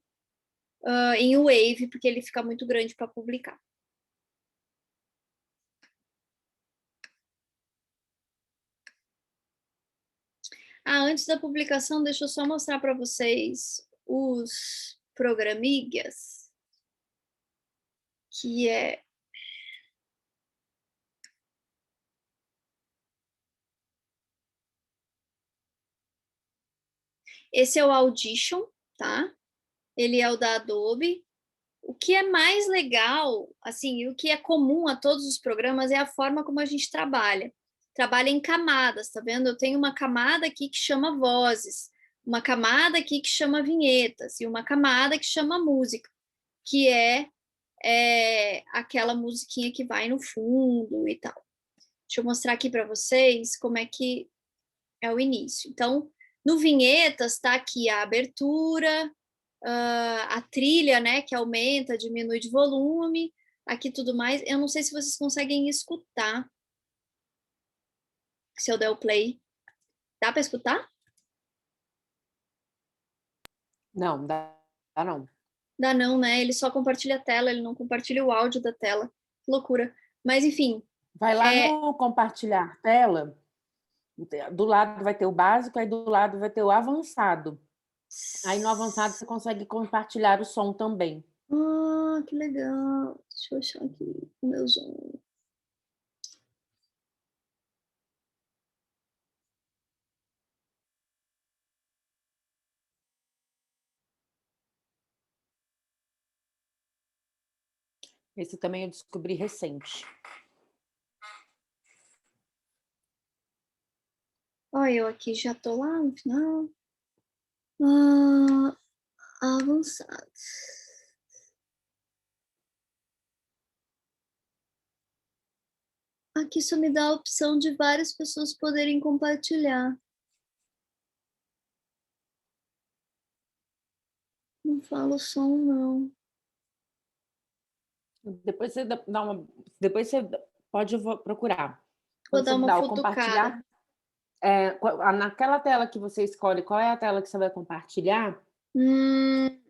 em Wave, porque ele fica muito grande para publicar. Antes da publicação, deixa eu só mostrar para vocês os programinhas, que é... Esse é o Audition, tá? Ele é o da Adobe. O que é mais legal, assim, o que é comum a todos os programas é a forma como a gente trabalha. trabalha em camadas, tá vendo? Eu tenho uma camada aqui que chama vozes, uma camada aqui que chama vinhetas, e uma camada que chama música, que é aquela musiquinha que vai no fundo e tal. Deixa eu mostrar aqui para vocês como é que é o início. Então, no vinhetas está aqui a abertura, a trilha, né, que aumenta, diminui de volume, aqui tudo mais. Eu não sei se vocês conseguem escutar. Se eu der o play, dá para escutar? Não, dá não. Dá não, né? Ele só compartilha a tela, ele não compartilha o áudio da tela. Que loucura. Mas, enfim. Vai lá no compartilhar tela, do lado vai ter o básico, aí do lado vai ter o avançado. Aí no avançado você consegue compartilhar o som também. Ah, que legal. Deixa eu achar aqui o meu Zoom. Esse também eu descobri recente. Olha, eu aqui já tô lá no final. Avançado. Aqui só me dá a opção de várias pessoas poderem compartilhar. Não fala o som, não. Depois você depois você pode procurar. Vou Quando dar você uma dá o futucada. compartilhar, naquela tela que você escolhe qual é a tela que você vai compartilhar,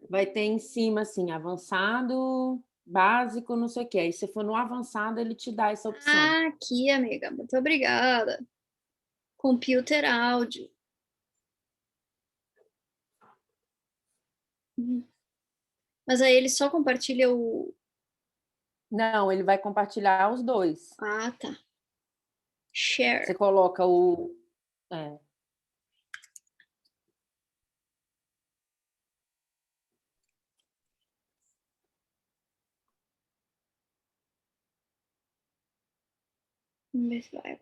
vai ter em cima assim, avançado, básico, não sei o quê. Aí se for no avançado, ele te dá essa opção. Aqui, amiga. Muito obrigada. Computer áudio. Mas aí ele só compartilha o... Não, ele vai compartilhar os dois. Ah, tá. Share. Você coloca o... Vamos ver se vai.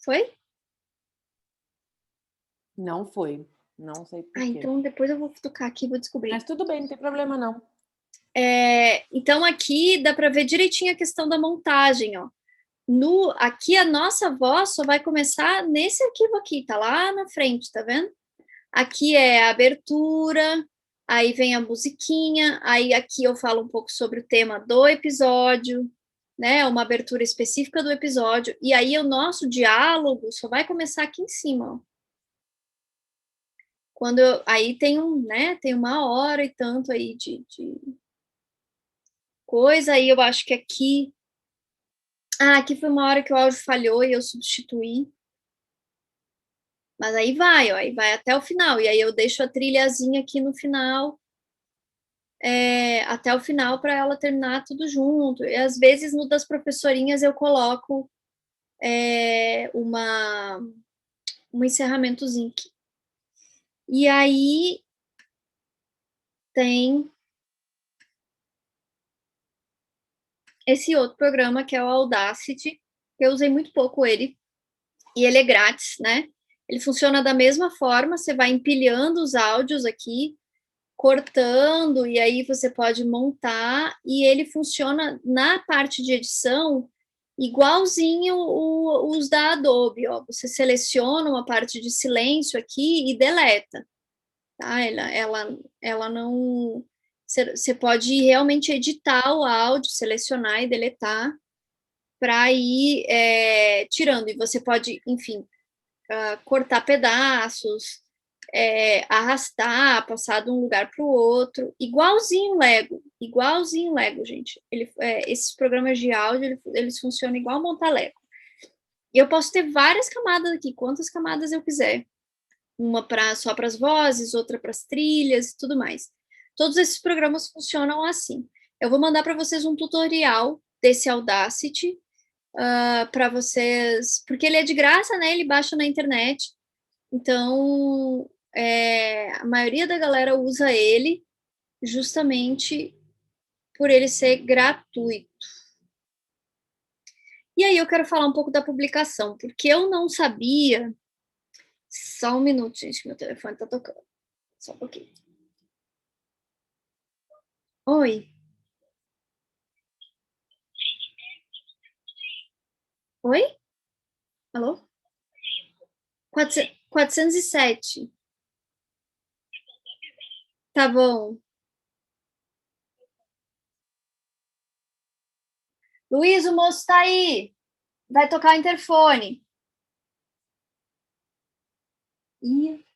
Foi? Não foi. Não sei por quê. Então depois eu vou tocar aqui e vou descobrir. Mas tudo bem, não tem problema não. Então aqui dá para ver direitinho a questão da montagem, ó. Aqui a nossa voz só vai começar nesse arquivo aqui, tá lá na frente, tá vendo? Aqui é a abertura, aí vem a musiquinha, aí aqui eu falo um pouco sobre o tema do episódio, né? Uma abertura específica do episódio, e aí o nosso diálogo só vai começar aqui em cima, ó. Aí tem tem 1 hora e tanto aí de coisa, aí eu acho que aqui aqui foi 1 hora que o áudio falhou e eu substituí. Mas aí vai, ó, aí vai até o final. E aí eu deixo a trilhazinha aqui no final, até o final, para ela terminar tudo junto. E às vezes no das professorinhas eu coloco um encerramentozinho aqui. E aí tem esse outro programa que é o Audacity. Eu usei muito pouco ele, e ele é grátis, né? Ele funciona da mesma forma, você vai empilhando os áudios aqui, cortando, e aí você pode montar, e ele funciona na parte de edição igualzinho os da Adobe, ó. Você seleciona uma parte de silêncio aqui e deleta, tá? Ela não... Você pode realmente editar o áudio, selecionar e deletar para ir tirando, e você pode, enfim, cortar pedaços, arrastar, passar de um lugar para o outro, igualzinho Lego, gente. Esses programas de áudio, eles funcionam igual montar Lego. E eu posso ter várias camadas aqui, quantas camadas eu quiser. Uma só para as vozes, outra para as trilhas e tudo mais. Todos esses programas funcionam assim. Eu vou mandar para vocês um tutorial desse Audacity, para vocês, porque ele é de graça, né? Ele baixa na internet. Então, a maioria da galera usa ele justamente por ele ser gratuito. E aí eu quero falar um pouco da publicação, porque eu não sabia... Só um minuto, gente, meu telefone tá tocando. Só um pouquinho. Oi. Oi? Alô? 407. Tá bom. Luiz, o moço tá aí. Vai tocar o interfone. Ih,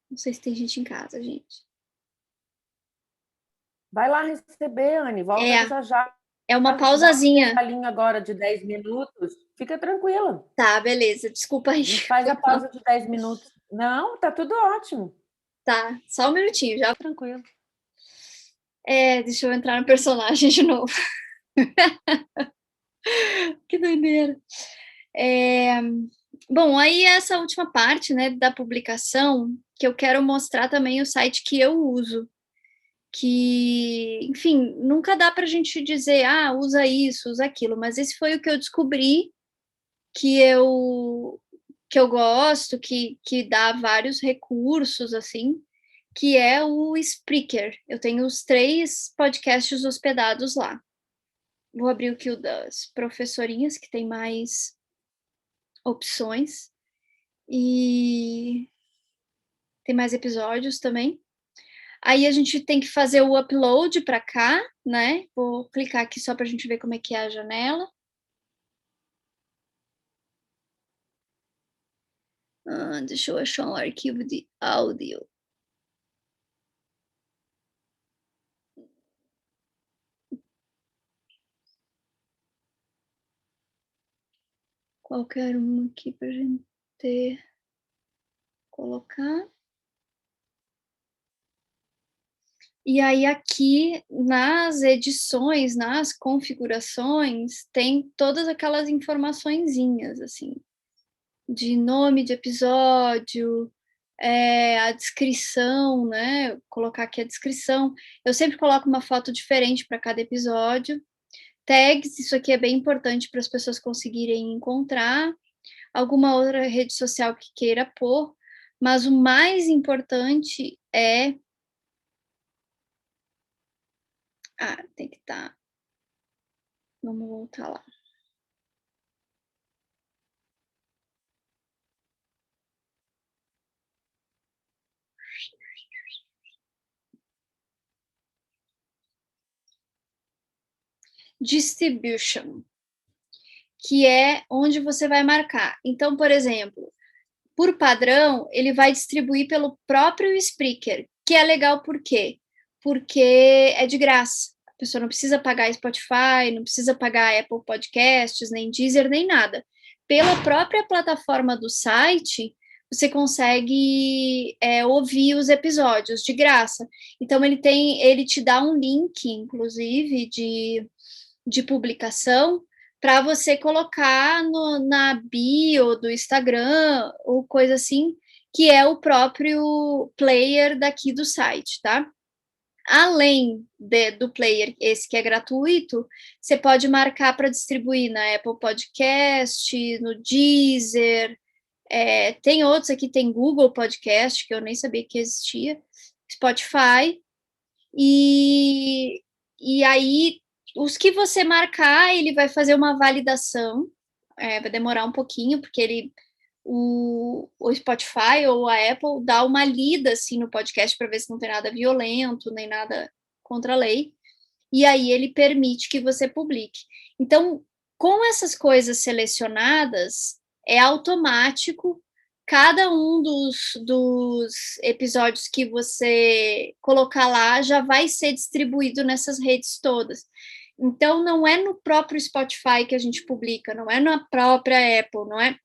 não sei se tem gente em casa, gente. Vai lá receber, Anne. Volta já já. É uma Dá um pausazinha. intervalinho agora de 10 minutos. Fica tranquila. Tá, beleza. Desculpa aí. A gente faz a pausa de 10 minutos. Não, tá tudo ótimo. Tá, só um minutinho, já. Tranquilo. Deixa eu entrar no personagem de novo. Que doideira. Bom, aí essa última parte, né, da publicação, que eu quero mostrar também o site que eu uso, que, enfim, nunca dá para a gente dizer, usa isso, usa aquilo, mas esse foi o que eu descobri que eu gosto, que dá vários recursos, assim, que é o Spreaker. Eu tenho os 3 podcasts hospedados lá. Vou abrir aqui o das professorinhas, que tem mais opções, e tem mais episódios também. Aí a gente tem que fazer o upload para cá, né? Vou clicar aqui só para a gente ver como é que é a janela. Deixa eu achar um arquivo de áudio. Qualquer um aqui para a gente colocar. E aí aqui nas edições, nas configurações, tem todas aquelas informaçõezinhas, assim, de nome de episódio, a descrição, né? Colocar aqui a descrição. Eu sempre coloco uma foto diferente para cada episódio. Tags, isso aqui é bem importante para as pessoas conseguirem encontrar. Alguma outra rede social que queira pôr, mas o mais importante é... tem que estar... Vamos voltar lá. Distribution, que é onde você vai marcar. Então, por exemplo, por padrão, ele vai distribuir pelo próprio Spreaker, que é legal por quê? Porque é de graça. A pessoa não precisa pagar Spotify, não precisa pagar Apple Podcasts, nem Deezer, nem nada. Pela própria plataforma do site, você consegue ouvir os episódios de graça. Então, ele te dá um link, inclusive, de publicação para você colocar na bio do Instagram ou coisa assim, que é o próprio player daqui do site, tá? Além do player, esse que é gratuito, você pode marcar para distribuir na Apple Podcast, no Deezer, tem outros aqui, tem Google Podcast, que eu nem sabia que existia, Spotify, e aí os que você marcar, ele vai fazer uma validação, vai demorar um pouquinho, porque o Spotify ou a Apple dá uma lida assim no podcast para ver se não tem nada violento, nem nada contra a lei, e aí ele permite que você publique. Então, com essas coisas selecionadas, é automático, cada um dos episódios que você colocar lá já vai ser distribuído nessas redes todas. Então, não é no próprio Spotify que a gente publica, não é na própria Apple, não é?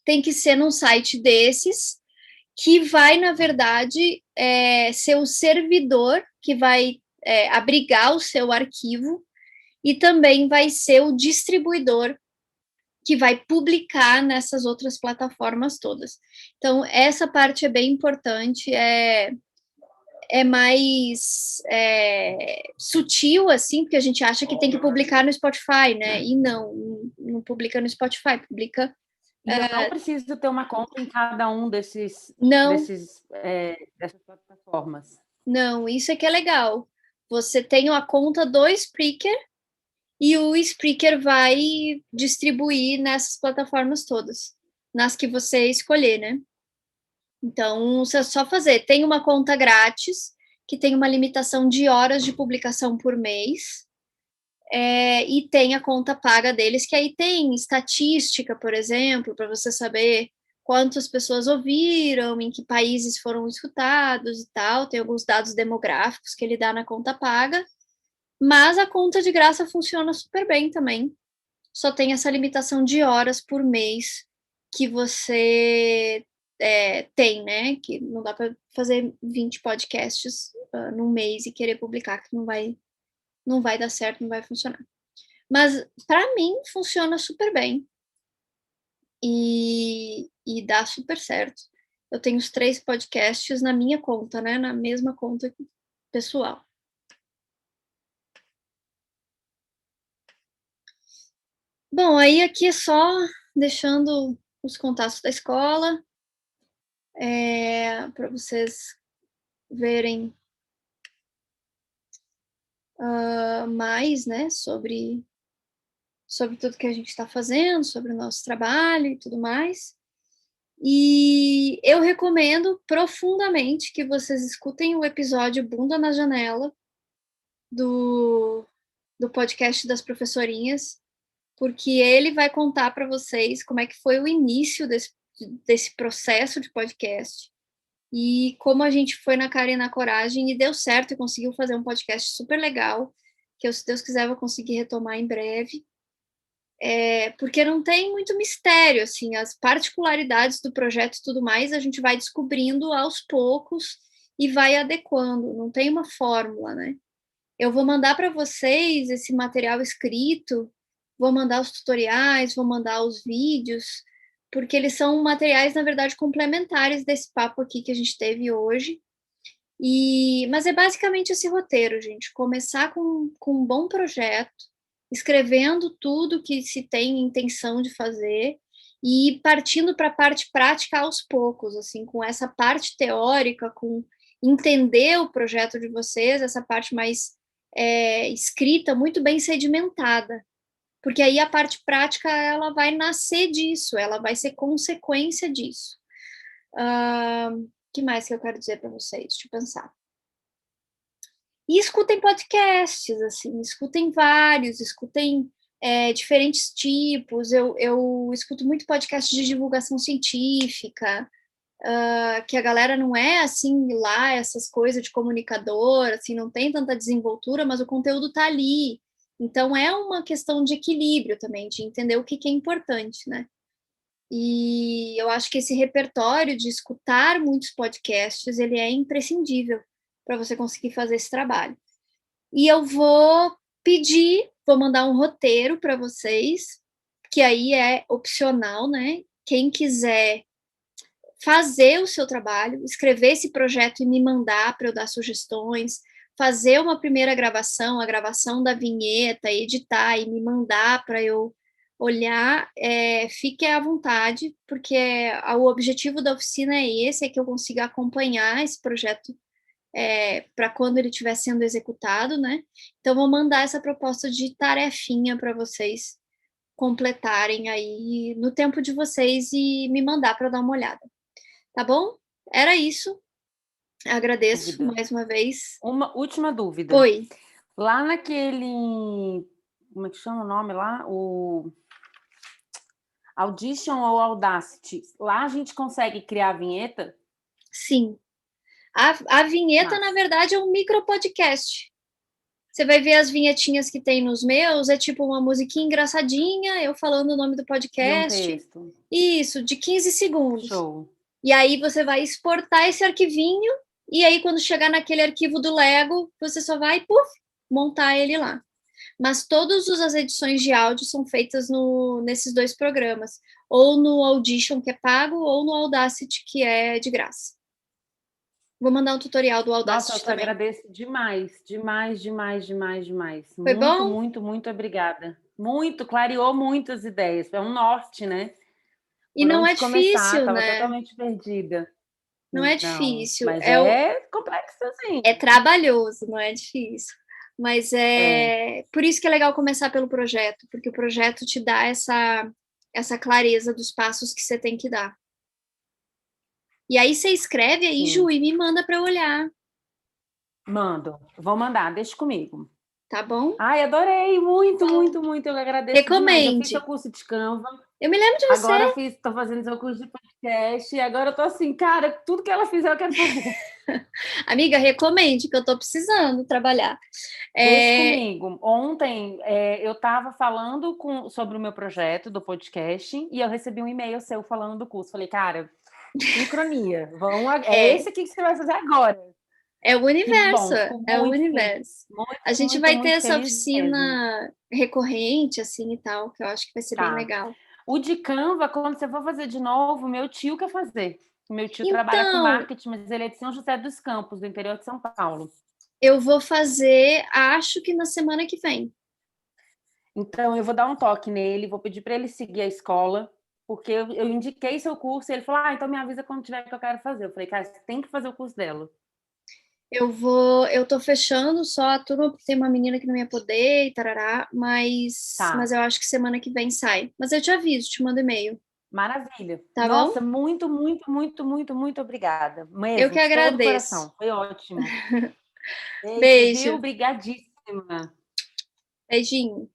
Tem que ser num site desses, que vai, na verdade, ser o servidor que vai abrigar o seu arquivo e também vai ser o distribuidor que vai publicar nessas outras plataformas todas. Então, essa parte é bem importante, é mais sutil, assim, porque a gente acha que tem que publicar no Spotify, né? E não publica no Spotify, publica... E eu não preciso ter uma conta em cada um dessas plataformas. Não, isso é que é legal. Você tem a conta do Spreaker e o Spreaker vai distribuir nessas plataformas todas, nas que você escolher, né? Então, você é só fazer. Tem uma conta grátis, que tem uma limitação de horas de publicação por mês, e tem a conta paga deles, que aí tem estatística, por exemplo, para você saber quantas pessoas ouviram, em que países foram escutados e tal. Tem alguns dados demográficos que ele dá na conta paga, mas a conta de graça funciona super bem também. Só tem essa limitação de horas por mês que você tem, né? Que não dá para fazer 20 podcasts num mês e querer publicar, que não vai dar certo, não vai funcionar. Mas, para mim, funciona super bem. E dá super certo. Eu tenho os 3 podcasts na minha conta, né? Na mesma conta pessoal. Bom, aí aqui é só deixando os contatos da escola, para vocês verem mais, né, sobre tudo que a gente está fazendo, sobre o nosso trabalho e tudo mais. E eu recomendo profundamente que vocês escutem o episódio Bunda na Janela do podcast das professorinhas, porque ele vai contar para vocês como é que foi o início desse processo de podcast e como a gente foi na cara e na coragem e deu certo e conseguiu fazer um podcast super legal, que eu, se Deus quiser, vou conseguir retomar em breve. Porque não tem muito mistério, assim, as particularidades do projeto e tudo mais, a gente vai descobrindo aos poucos e vai adequando, não tem uma fórmula, né? Eu vou mandar para vocês esse material escrito, vou mandar os tutoriais, vou mandar os vídeos, porque eles são materiais, na verdade, complementares desse papo aqui que a gente teve hoje. Mas é basicamente esse roteiro, gente, começar com um bom projeto, escrevendo tudo que se tem intenção de fazer e partindo para a parte prática aos poucos, assim, com essa parte teórica, com entender o projeto de vocês, essa parte mais escrita, muito bem sedimentada, porque aí a parte prática ela vai nascer disso, ela vai ser consequência disso. Que mais que eu quero dizer para vocês? Deixa eu pensar. E escutem podcasts, assim, escutem vários, escutem diferentes tipos. Eu escuto muito podcast de divulgação científica, que a galera não é assim lá, essas coisas de comunicador, assim, não tem tanta desenvoltura, mas o conteúdo tá ali. Então é uma questão de equilíbrio também, de entender o que é importante, né? E eu acho que esse repertório de escutar muitos podcasts, ele é imprescindível para você conseguir fazer esse trabalho. E eu vou mandar um roteiro para vocês, que aí é opcional, né? Quem quiser fazer o seu trabalho, escrever esse projeto e me mandar para eu dar sugestões, fazer uma primeira gravação, a gravação da vinheta, editar e me mandar para eu olhar, fique à vontade, porque o objetivo da oficina é esse, é que eu consiga acompanhar esse projeto para quando ele estiver sendo executado, né? Então, vou mandar essa proposta de tarefinha para vocês completarem aí no tempo de vocês e me mandar para dar uma olhada. Tá bom? Era isso. Agradeço mais uma vez. Uma última dúvida. Oi. Lá naquele... Como é que chama o nome lá? O Audition ou Audacity. Lá a gente consegue criar a vinheta? Sim. A vinheta, na verdade, é um micro podcast. Você vai ver as vinhetinhas que tem nos meus, é tipo uma musiquinha engraçadinha, eu falando o nome do podcast. E um texto. Isso, de 15 segundos. Show. E aí você vai exportar esse arquivinho, e aí quando chegar naquele arquivo do Lego, você só vai, montar ele lá. mas todas as edições de áudio são feitas nesses 2 programas, ou no Audition, que é pago, ou no Audacity, que é de graça. Vou mandar um tutorial do Nossa, eu Audacity te também. agradeço demais, demais, demais, demais, demais. Foi Muito, bom? muito, muito obrigada. Muito, clareou muitas ideias. É um norte, né? E Por não é onde começar, difícil, estava né? totalmente perdida. Não é Não, difícil. mas é complexo, sim. É trabalhoso, não é difícil. Mas É, é por isso que é legal começar pelo projeto, porque o projeto te dá essa clareza dos passos que você tem que dar. E aí você escreve aí, Ju, sim. e me manda para eu olhar, Mando. Vou mandar, deixa comigo. tá bom? Ai, adorei, muito, muito, muito. Eu agradeço demais. Eu fiz seu Recomende. curso de Canva, Eu me lembro de agora você. estou fazendo seu curso de podcast, e agora eu tô assim, cara, tudo que ela fizer eu quero fazer. Amiga, recomende, que eu tô precisando trabalhar. Deixa É, comigo. Ontem eu estava falando sobre o meu projeto do podcast e eu recebi um e-mail seu falando do curso. Falei, cara, sincronia. É é, esse aqui que você vai fazer agora. é o Que universo, bom, fico é o muito feliz. universo. A Muito, gente muito, vai ter muito essa feliz mesmo. oficina recorrente, assim, e tal, que eu acho que vai ser bem Tá. legal. O de Canva, quando você for fazer de novo, meu tio quer fazer. Meu tio trabalha com Então, marketing, mas ele é de São José dos Campos, do interior de São Paulo. eu vou fazer, acho que na semana que vem. Então, eu vou dar um toque nele, vou pedir para ele seguir a escola, porque eu indiquei seu curso e ele falou: então me avisa quando tiver que eu quero fazer. Eu falei, cara, você tem que fazer o curso dela. Eu tô fechando só a turma, porque tem uma menina que não ia poder e tarará, mas Tá, eu acho que semana que vem sai. Mas eu te aviso, te mando e-mail, maravilha. tá bom? Nossa, muito, muito, muito, muito, muito obrigada. Eu que Mesmo, de todo o agradeço. coração. Foi ótimo. Beijo, viu? Beijo, Obrigadíssima. beijinho.